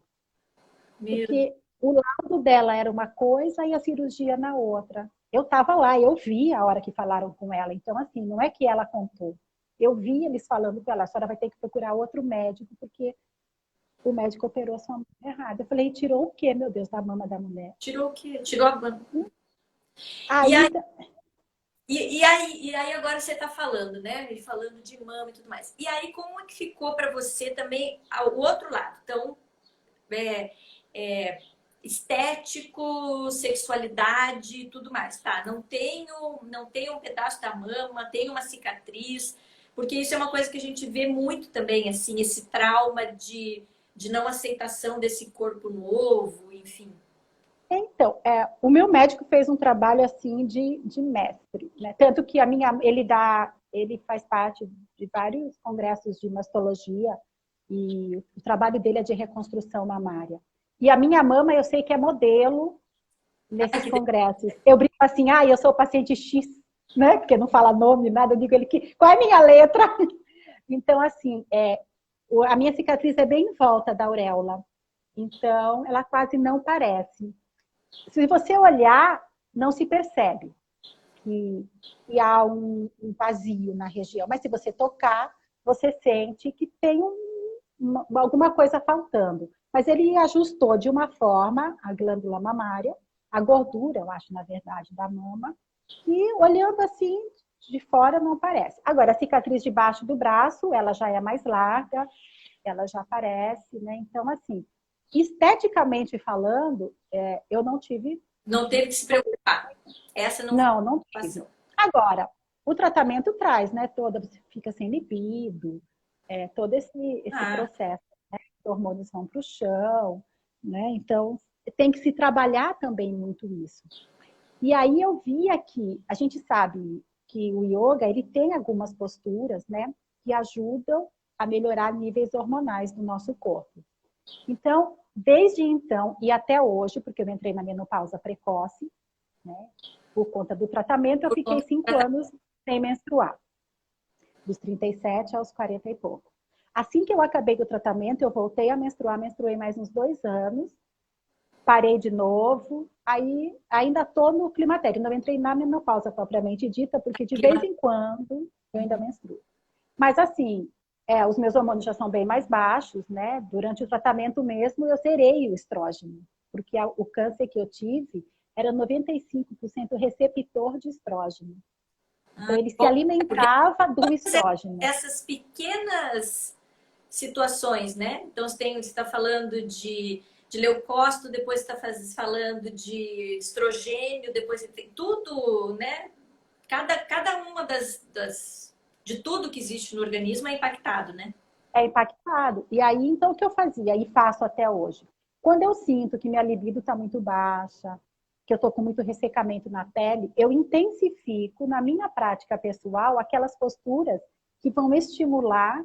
Meu Deus. porque o laudo dela era uma coisa e a cirurgia na outra. Eu estava lá, eu vi a hora que falaram com ela. Então, assim, não é que ela contou. Eu vi eles falando com ela, a senhora vai ter que procurar outro médico, porque o médico operou a sua mama errada. Eu falei, tirou o quê, meu Deus, da mama da mulher? Tirou o quê? Tirou a banda. E Aí, aí, e aí agora você está falando, né? E falando de mama e tudo mais. E aí, como é que ficou para você também o outro lado? Então, é, é, estético, sexualidade e tudo mais, tá? Não tenho um pedaço da mama, tenho uma cicatriz, porque isso é uma coisa que a gente vê muito também, assim, esse trauma de não aceitação desse corpo novo, enfim. então, o meu médico fez um trabalho assim de mestre, né? Tanto que ele faz parte de vários congressos de mastologia e o trabalho dele é de reconstrução mamária. E a minha mama, eu sei que é modelo Ai, nesses que congressos. Eu brinco assim, eu sou o paciente X, né? Porque não fala nome, nada, eu digo ele que qual é a minha letra? Então, assim, a minha cicatriz é bem em volta da auréola. Então, ela quase não parece. Se você olhar, não se percebe. que há um vazio na região. Mas se você tocar, você sente que tem alguma coisa faltando. Mas ele ajustou de uma forma a glândula mamária, a gordura, eu acho, na verdade, da mama, que olhando assim, de fora não parece. Agora, a cicatriz debaixo do braço, ela já é mais larga, ela já aparece, né? Então, assim, esteticamente falando, eu não tive... Não teve que se preocupar. Essa não foi Não a tive. preocupação. Agora, o tratamento traz, né? Você fica sem libido, todo esse Ah, processo, né? Os hormônios vão para o chão, né? Então, tem que se trabalhar também muito isso. E aí eu vi aqui, a gente sabe que o yoga, ele tem algumas posturas, né? Que ajudam a melhorar níveis hormonais do nosso corpo. Então, desde então e até hoje, porque eu entrei na menopausa precoce, né? Por conta do tratamento, eu por fiquei conta do 5 tratamento. anos sem menstruar, dos 37 aos 40 e pouco. Assim que eu acabei o tratamento, eu voltei a menstruar, menstruei mais uns 2 anos, parei de novo, aí ainda estou no climatério, não entrei na menopausa propriamente dita, porque de vez em quando eu ainda menstruo. Mas assim, os meus hormônios já são bem mais baixos, né? Durante o tratamento mesmo, eu zerei o estrógeno, porque o câncer que eu tive era 95% receptor de estrógeno. Então, Ah, ele se bom, porque alimentava do estrógeno. essas pequenas situações, né? Então, você está falando de leucócito, depois está falando de estrogênio, depois você tem tudo, né? Cada uma de tudo que existe no organismo é impactado, né? É impactado. E aí, então, o que eu fazia? E faço até hoje. Quando eu sinto que minha libido está muito baixa, que eu estou com muito ressecamento na pele, eu intensifico na minha prática pessoal aquelas posturas que vão estimular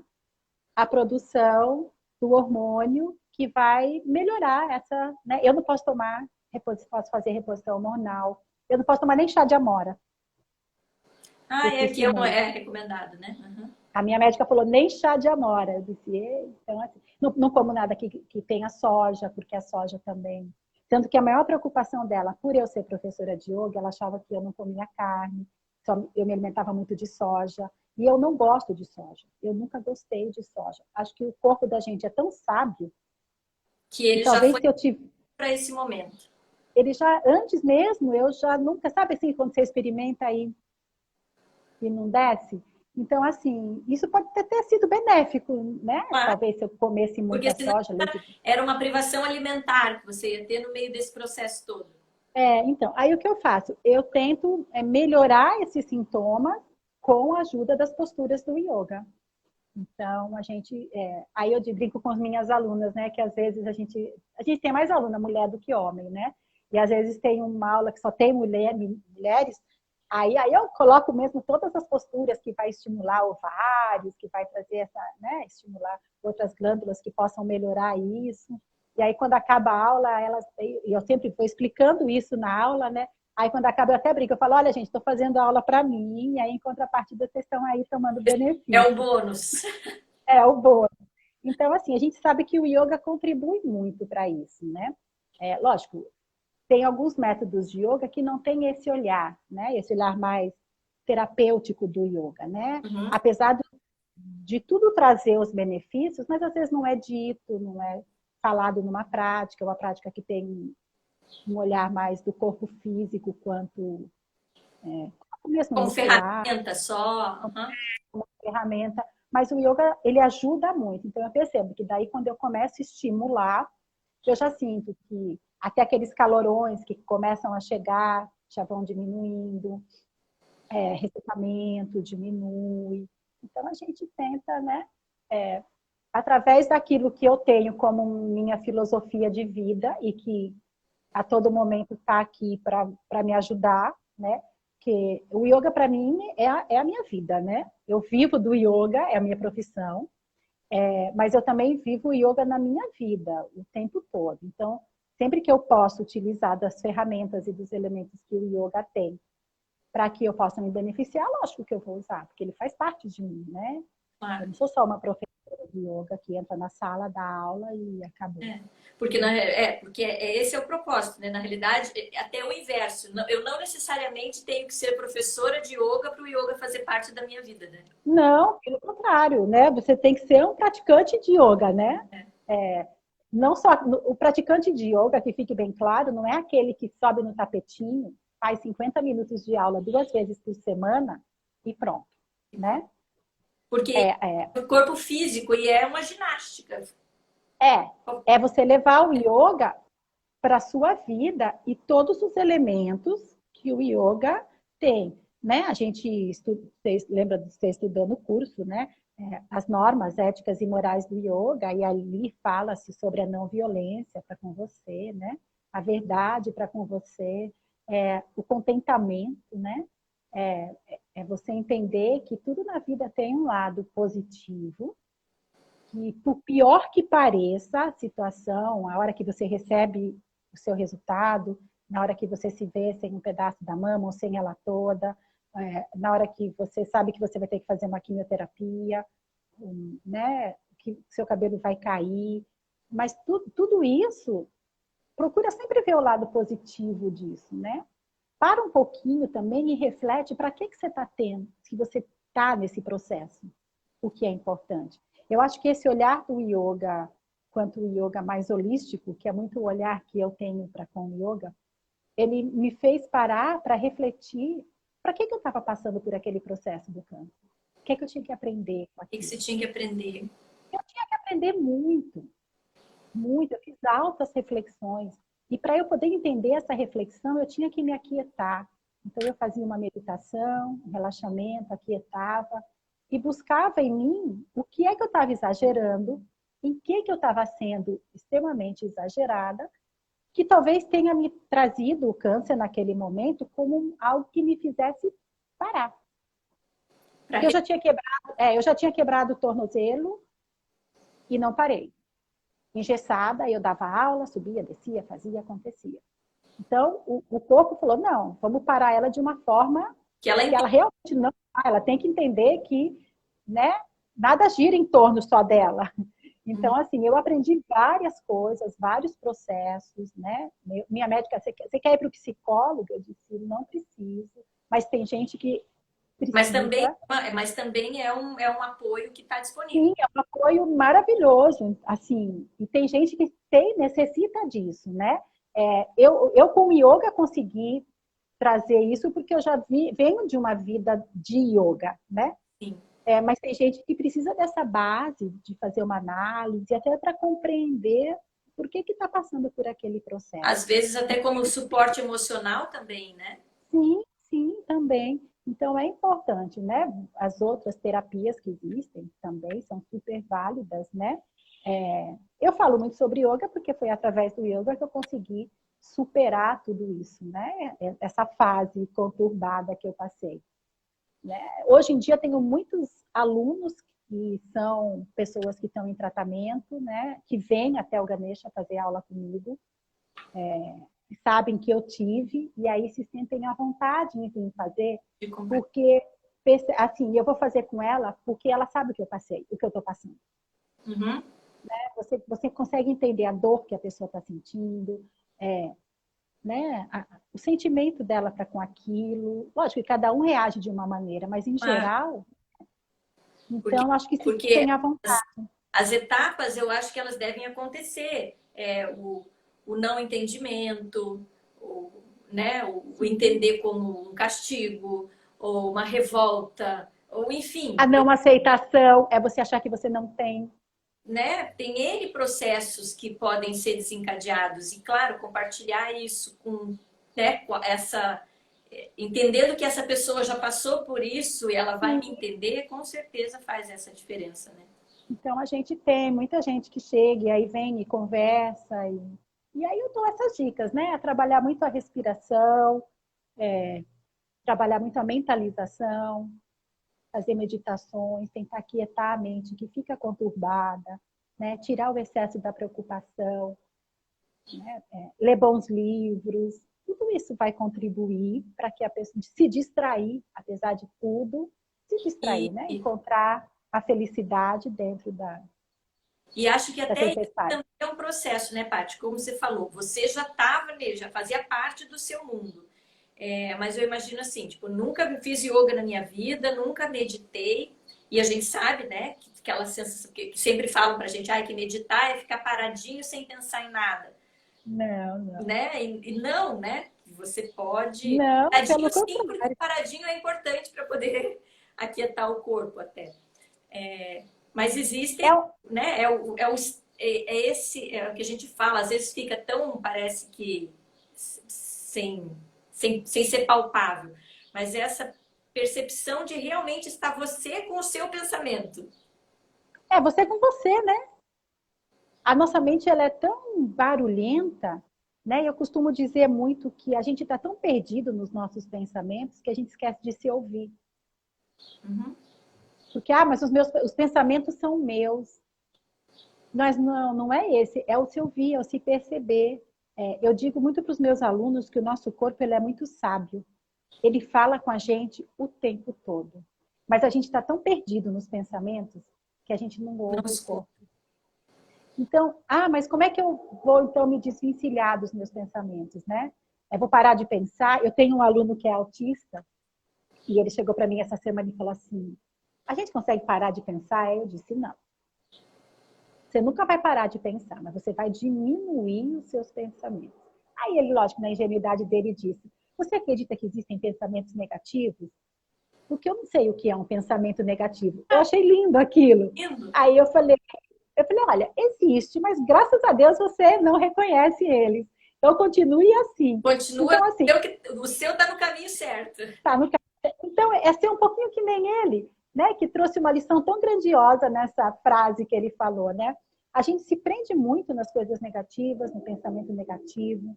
a produção do hormônio que vai melhorar essa, né? Eu não posso tomar, posso fazer reposição hormonal, eu não posso tomar nem chá de amora, Ah, porque é que é, estimula. é recomendado, né? Uhum. A minha médica falou, nem chá de amora. Eu disse, então, assim, não como nada que tenha soja, porque a soja também. Tanto que a maior preocupação dela, por eu ser professora de yoga, ela achava que eu não comia carne, eu me alimentava muito de soja. E eu não gosto de soja. Eu nunca gostei de soja. Acho que o corpo da gente é tão sábio Que que ele já talvez foi se eu tive. para esse momento. Ele já, antes mesmo, eu já nunca. Sabe assim, quando você experimenta aí e não desce? Então, assim, isso pode ter sido benéfico, né? Claro, Talvez se eu comesse porque muita senão soja, leite. era uma privação alimentar que você ia ter no meio desse processo todo. Então, aí o que eu faço? Eu tento melhorar esses sintomas com a ajuda das posturas do yoga. Então, aí eu brinco com as minhas alunas, né? Que às vezes a gente tem mais aluna mulher do que homem, né? E às vezes tem uma aula que só tem mulheres, aí eu coloco mesmo todas as posturas que vai estimular ovários, que vai trazer né? Estimular outras glândulas que possam melhorar isso. E aí quando acaba a aula, eu sempre vou explicando isso na aula, né? Aí quando acaba eu até brinco, eu falo, olha gente, estou fazendo aula para mim, e aí em contrapartida vocês estão aí tomando É o benefício. bônus. É o bônus. Então, assim, a gente sabe que o yoga contribui muito para isso, né? Lógico, tem alguns métodos de yoga que não tem esse olhar, né? Esse olhar mais terapêutico do yoga, né? Uhum. Apesar de tudo trazer os benefícios, mas às vezes não é dito, não é falado numa prática, uma prática que tem um olhar mais do corpo físico quanto mesmo Como muscular, ferramenta só. Uhum. como ferramenta, mas o yoga, ele ajuda muito. Então, eu percebo que daí, quando eu começo a estimular, eu já sinto que até aqueles calorões que começam a chegar já vão diminuindo, ressecamento diminui. Então, a gente tenta, né, através daquilo que eu tenho como minha filosofia de vida e que a todo momento está aqui para me ajudar, né? Que o yoga para mim é a minha vida, né? Eu vivo do yoga, é a minha profissão, mas eu também vivo o yoga na minha vida o tempo todo. Então, sempre que eu posso utilizar das ferramentas e dos elementos que o yoga tem para que eu possa me beneficiar, lógico que eu vou usar, porque ele faz parte de mim, né? Eu Claro. não sou só uma professora, professora de yoga que entra na sala, dá aula e acabou. Porque esse é o propósito, né? Na realidade, até o inverso. Eu não necessariamente tenho que ser professora de yoga para o yoga fazer parte da minha vida, né? Não, pelo contrário, né? Você tem que ser um praticante de yoga, né? Não só o praticante de yoga, que fique bem claro, não é aquele que sobe no tapetinho, faz 50 minutos de aula 2 vezes por semana e pronto, né? Porque o corpo físico e é uma ginástica. É você levar o yoga para a sua vida e todos os elementos que o yoga tem, né? A gente lembra de você estudando o curso, né? As normas éticas e morais do yoga, e ali fala-se sobre a não violência para com você, né? A verdade para com você, o contentamento, né? É você entender que tudo na vida tem um lado positivo, que por pior que pareça a situação, a hora que você recebe o seu resultado, na hora que você se vê sem um pedaço da mama ou sem ela toda, na hora que você sabe que você vai ter que fazer uma quimioterapia, né, que seu cabelo vai cair, mas tudo isso, procura sempre ver o lado positivo disso, né? Para um pouquinho também e reflete para que você está tendo, se você está nesse processo, o que é importante. Eu acho que esse olhar do yoga, quanto o yoga mais holístico, que é muito o olhar que eu tenho para com o yoga, ele me fez parar para refletir para que eu estava passando por aquele processo do câncer. O que eu tinha que aprender com O que aquilo? você tinha que aprender? Eu tinha que aprender muito, muito. Eu fiz altas reflexões. E para eu poder entender essa reflexão, eu tinha que me aquietar. Então, eu fazia uma meditação, um relaxamento, aquietava e buscava em mim o que é que eu estava exagerando, em que eu estava sendo extremamente exagerada, que talvez tenha me trazido o câncer naquele momento como algo que me fizesse parar. Porque eu já tinha quebrado o tornozelo e não parei. Engessada, eu dava aula, subia, descia, fazia, acontecia. Então, o corpo falou, não, vamos parar ela de uma forma que ela realmente não... Ela tem que entender que, né, nada gira em torno só dela. Então, assim, eu aprendi várias coisas, vários processos, né? Minha médica, você quer ir para o psicólogo? Eu disse, não preciso. Mas tem gente que precisa. Mas também é um apoio que está disponível. Sim, é um apoio maravilhoso, assim, e tem gente que necessita disso, né? Eu com o yoga consegui trazer isso porque eu já venho de uma vida de yoga, né? Sim. Mas tem gente que precisa dessa base de fazer uma análise, até para compreender por que está passando por aquele processo. Às vezes até como suporte emocional também, né? Sim, sim, também. Então é importante, né? As outras terapias que existem também são super válidas, né? Eu falo muito sobre yoga porque foi através do yoga que eu consegui superar tudo isso, né? Essa fase conturbada que eu passei. Né? Hoje em dia tenho muitos alunos que são pessoas que estão em tratamento, né? Que vêm até o Ganesha fazer aula comigo. Sabem que eu tive, e aí se sentem à vontade em vir fazer, porque, assim, eu vou fazer com ela porque ela sabe o que eu passei, o que eu estou passando. Uhum. Né? Você consegue entender a dor que a pessoa está sentindo, né? O sentimento dela para com aquilo. Lógico que cada um reage de uma maneira, mas em geral, então acho que se sentem à vontade. As etapas, eu acho que elas devem acontecer. O não entendimento, né? O entender como um castigo, ou uma revolta, ou enfim. A não aceitação é você achar que você não tem. Né? Tem N processos que podem ser desencadeados. E, claro, compartilhar isso com, né, com essa... Entendendo que essa pessoa já passou por isso e ela vai me entender, com certeza faz essa diferença, né? Então, a gente tem muita gente que chega e aí vem e conversa. E aí eu dou essas dicas, né? Trabalhar muito a respiração, trabalhar muito a mentalização, fazer meditações, tentar aquietar a mente que fica conturbada, né? Tirar o excesso da preocupação, né? Ler bons livros. Tudo isso vai contribuir para que a pessoa se distrair, apesar de tudo, se distrair, né? Encontrar a felicidade dentro E acho que da até isso tempestade. também é um processo, né, Paty? Como você falou, você já estava nele, já fazia parte do seu mundo. Mas eu imagino assim, tipo, nunca fiz yoga na minha vida, nunca meditei. E a gente sabe, né, que aquela sensação que sempre falam pra gente, que meditar é ficar paradinho sem pensar em nada, Não, não. né? E não, né? Você pode Não, paradinho pelo sim, porque contrário. paradinho é importante para poder aquietar o corpo até. Mas existem, É, né? É o que a gente fala, às vezes fica tão, parece que sem ser palpável, mas essa percepção de realmente estar você com o seu pensamento. você com você, né? A nossa mente ela é tão barulhenta, né? Eu costumo dizer muito que a gente está tão perdido nos nossos pensamentos que a gente esquece de se ouvir. Uhum. Porque, mas os pensamentos são meus. Mas não, não é esse, é o se ouvir, é o se perceber. Eu digo muito para os meus alunos que o nosso corpo ele é muito sábio. Ele fala com a gente o tempo todo. Mas a gente está tão perdido nos pensamentos que a gente não Não ouve o escuta. corpo. Então, mas como é que eu vou então me desvencilhar dos meus pensamentos, né? Eu vou parar de pensar. Eu tenho um aluno que é autista e ele chegou para mim essa semana e falou assim: a gente consegue parar de pensar? Eu disse: não. Você nunca vai parar de pensar, mas você vai diminuir os seus pensamentos. Aí ele, lógico, na ingenuidade dele, disse: você acredita que existem pensamentos negativos? Porque eu não sei o que é um pensamento negativo. Eu achei lindo aquilo. Indo. Aí eu falei, olha, existe, mas graças a Deus você não reconhece eles. Então continue assim. Continua, Então, assim, o seu está no caminho certo. tá no Então, é ser um pouquinho que nem ele, né? Que trouxe uma lição tão grandiosa nessa frase que ele falou, né? A gente se prende muito nas coisas negativas, no pensamento negativo.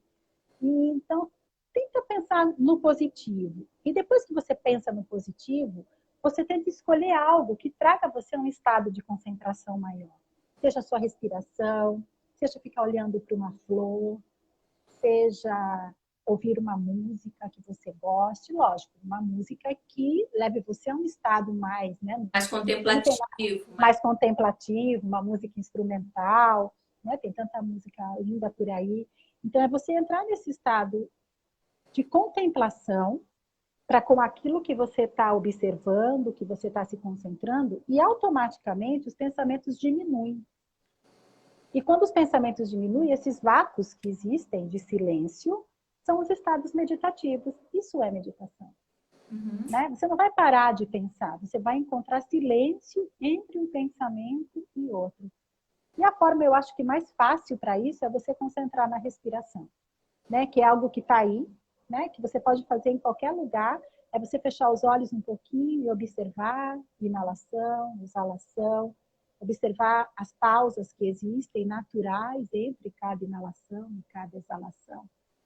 E então, tenta pensar no positivo. E depois que você pensa no positivo, você tenta escolher algo que traga você a um estado de concentração maior. Seja a sua respiração, seja ficar olhando para uma flor, seja ouvir uma música que você goste, lógico, uma música que leve você a um estado mais, né? Mais Não tem nada contemplativo. mais contemplativo, uma música instrumental, né? Tem tanta música linda por aí. Então, é você entrar nesse estado de contemplação para com aquilo que você está observando, que você está se concentrando, e automaticamente os pensamentos diminuem. E quando os pensamentos diminuem, esses vácuos que existem de silêncio são os estados meditativos. Isso é meditação. Uhum. Né? Você não vai parar de pensar, você vai encontrar silêncio entre um pensamento e outro. E a forma, eu acho que mais fácil para isso é você concentrar na respiração, né? Que é algo que está aí, né? Que você pode fazer em qualquer lugar. É você fechar os olhos um pouquinho e observar inalação, exalação, observar as pausas que existem naturais entre cada inalação e cada exalação.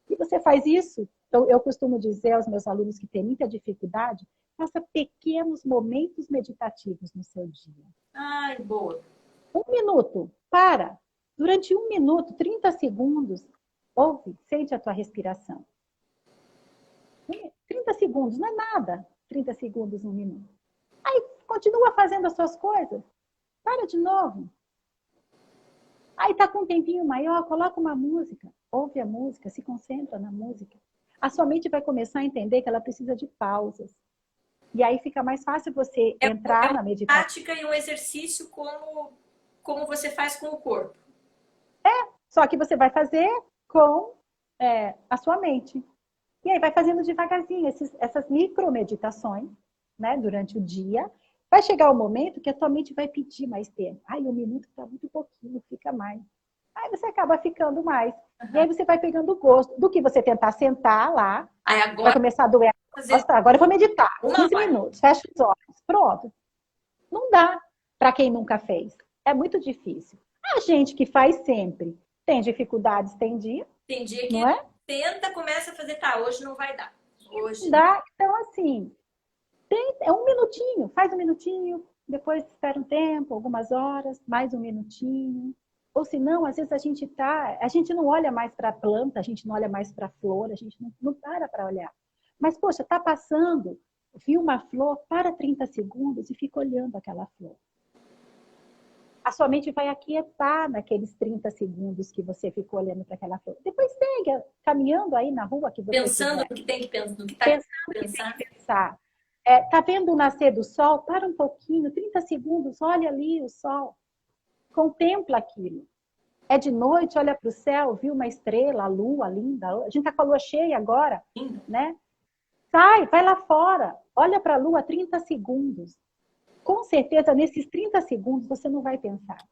E você faz isso, então eu costumo dizer aos meus alunos que têm muita dificuldade, faça pequenos momentos meditativos no seu dia. Ai, boa. 1 minuto, para. Durante 1 minuto, 30 segundos, ouve, sente a tua respiração. 30 segundos, não é nada. 30 segundos, 1 minuto. Aí, continua fazendo as suas coisas. Para de novo. Aí tá com um tempinho maior, coloca uma música. Ouve a música, se concentra na música. A sua mente vai começar a entender que ela precisa de pausas. E aí fica mais fácil você entrar Uma na meditação. prática e um exercício como você faz com o corpo. Só que você vai fazer com a sua mente. E aí vai fazendo devagarzinho essas micromeditações, né, durante o dia. Vai chegar o momento que a tua mente vai pedir mais tempo. Ai, 1 minuto está muito pouquinho, fica mais. Aí você acaba ficando mais. Uhum. E aí você vai pegando o gosto do que você tentar sentar lá. Aí Vai agora começar a doer. fazer Agora eu vou meditar. uma 15 hora. minutos, fecha os olhos. Pronto. Não dá para quem nunca fez. É muito difícil. A gente que faz sempre tem dificuldades, tem dia, Tem dia que não é? tenta, começa a fazer, tá, hoje não vai dar. Hoje não. Dá. Então, assim, é 1 minutinho, faz 1 minutinho, depois espera um tempo, algumas horas, mais 1 minutinho. Ou se não, às vezes a gente não olha mais para a planta, a gente não olha mais para a flor, a gente não para olhar. Mas, poxa, tá passando, viu uma flor, para 30 segundos e fica olhando aquela flor. A sua mente vai aquietar naqueles 30 segundos que você ficou olhando para aquela flor. Depois segue caminhando aí na rua que você Pensando quiser. no que tem que pensar, no que está Pensando que no que tem pensar. que pensar. Tá vendo o nascer do sol? Para um pouquinho, 30 segundos, olha ali o sol. Contempla aquilo. É de noite, olha para o céu, viu uma estrela, a lua linda. A gente está com a lua cheia agora, Lindo. né? Sai, vai lá fora. Olha para a lua 30 segundos. Com certeza, nesses 30 segundos, você não vai pensar.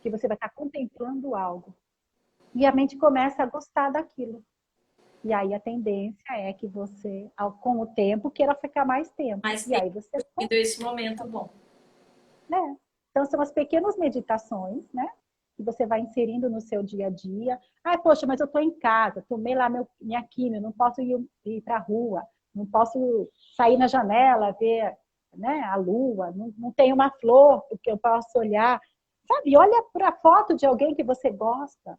Que você vai estar contemplando algo. E a mente começa a gostar daquilo. E aí a tendência é que você, com o tempo, queira ficar mais tempo. Mas E tem aí você... esse momento bom. Né? Então, são as pequenas meditações, né? Que você vai inserindo no seu dia a dia. Ah, poxa, mas eu estou em casa, tomei lá minha químio, não posso ir para a rua, não posso sair na janela, ver, né, a lua, não tem uma flor que eu possa olhar. Sabe, olha para a foto de alguém que você gosta,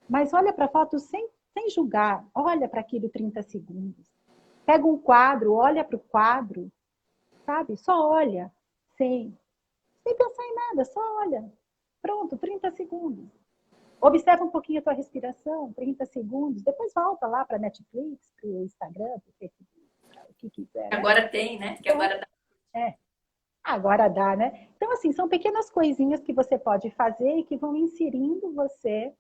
mas olha para a foto sem julgar. Olha para aquilo 30 segundos. Pega um quadro, olha para o quadro, sabe? Só olha, sem pensar em nada, só olha. Pronto, 30 segundos. Observa um pouquinho a tua respiração, 30 segundos. Depois volta lá para Netflix, para o Instagram, para o Facebook, o que quiser, né? Agora tem, né? Que Então, agora dá. agora dá, né? Então, assim, são pequenas coisinhas que você pode fazer e que vão inserindo você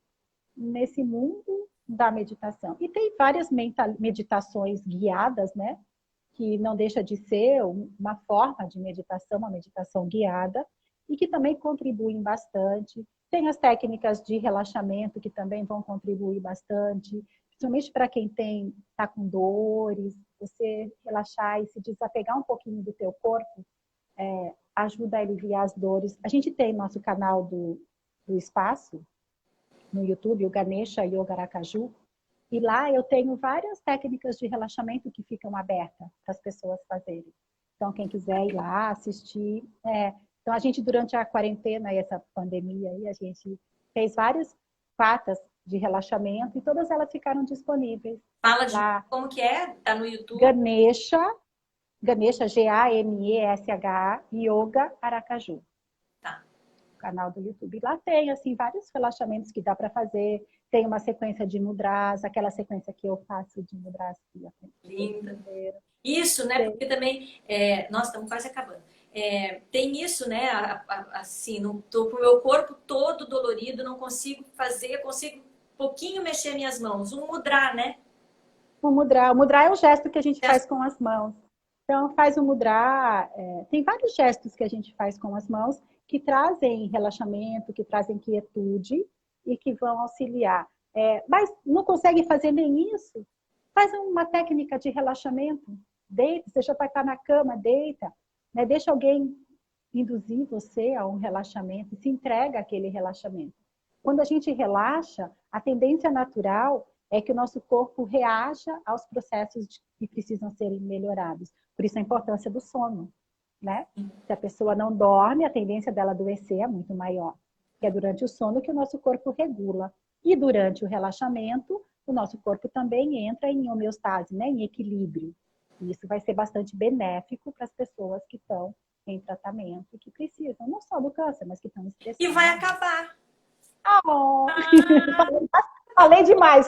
nesse mundo da meditação. E tem várias meditações guiadas, né? Que não deixa de ser uma forma de meditação, uma meditação guiada, e que também contribuem bastante. Tem as técnicas de relaxamento que também vão contribuir bastante, principalmente para quem está com dores, você relaxar e se desapegar um pouquinho do teu corpo, ajuda a aliviar as dores. A gente tem nosso canal do Espaço, no YouTube, o Ganesha Yoga Aracaju, e lá eu tenho várias técnicas de relaxamento que ficam abertas para as pessoas fazerem. Então, quem quiser ir lá assistir. Então, a gente, durante a quarentena e essa pandemia, aí, a gente fez várias patas de relaxamento e todas elas ficaram disponíveis Fala de lá. como que é? Tá no YouTube? Ganesha, Ganesha, Yoga Aracaju. Tá. Canal do YouTube. Lá tem, assim, vários relaxamentos que dá para fazer. Tem uma sequência de mudras, aquela sequência que eu faço de mudras. Linda. Isso, né? Tem. Porque também, nós estamos quase acabando. Tem isso, né? Assim, não tô com o meu corpo todo dolorido, não consigo fazer, consigo um pouquinho mexer minhas mãos, um mudra, né? O mudra é o gesto que a gente faz com as mãos. Então, faz o mudra. Tem vários gestos que a gente faz com as mãos que trazem relaxamento, que trazem quietude e que vão auxiliar. Mas não consegue fazer nem isso? Faz uma técnica de relaxamento. Deita, você já vai estar na cama, deita. Né? Deixa alguém induzir você a um relaxamento e se entrega àquele relaxamento. Quando a gente relaxa, a tendência natural é que o nosso corpo reaja aos processos que precisam serem melhorados. Por isso a importância do sono, né? Se a pessoa não dorme, a tendência dela adoecer é muito maior. Que é durante o sono que o nosso corpo regula. E durante o relaxamento, o nosso corpo também entra em homeostase, né? Em equilíbrio. E isso vai ser bastante benéfico para as pessoas que estão em tratamento e que precisam, não só do câncer, mas que estão estressadas. E vai acabar. Oh. Falei demais.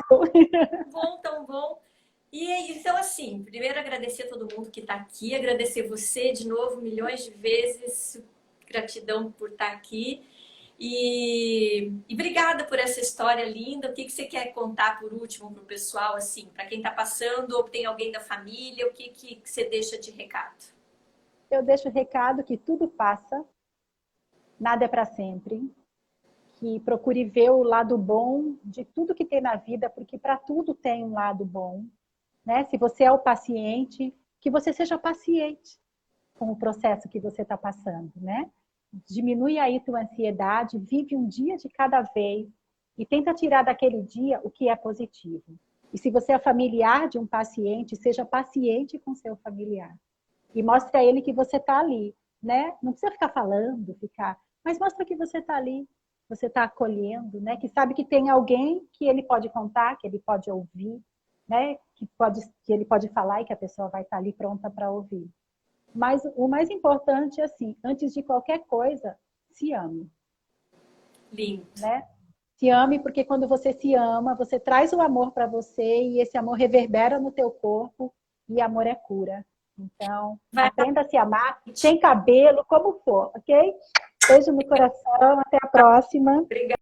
Bom, tão bom. E então, assim, primeiro agradecer a todo mundo que está aqui, agradecer você de novo milhões de vezes, gratidão por estar aqui. E obrigada por essa história linda. O que você quer contar por último para o pessoal, assim, para quem está passando ou tem alguém da família, o que você deixa de recado? Eu deixo o recado que tudo passa, nada é para sempre, que procure ver o lado bom de tudo que tem na vida, porque para tudo tem um lado bom. Né? Se você é o paciente, que você seja paciente com o processo que você está passando, né? Diminui aí tua ansiedade, vive um dia de cada vez e tenta tirar daquele dia o que é positivo. E se você é familiar de um paciente, seja paciente com seu familiar. E mostre a ele que você está ali, né? Não precisa ficar falando, mas mostra que você está ali, você está acolhendo, né? Que sabe que tem alguém que ele pode contar, que ele pode ouvir, né? Que ele pode falar e que a pessoa vai estar ali pronta para ouvir. Mas o mais importante, assim, antes de qualquer coisa, se ame, Lindo. né? Se ame, porque quando você se ama, você traz o amor para você e esse amor reverbera no teu corpo e amor é cura. Então, Vai. aprenda a se amar, sem cabelo, como for, ok? Beijo no coração, até a próxima. Obrigada.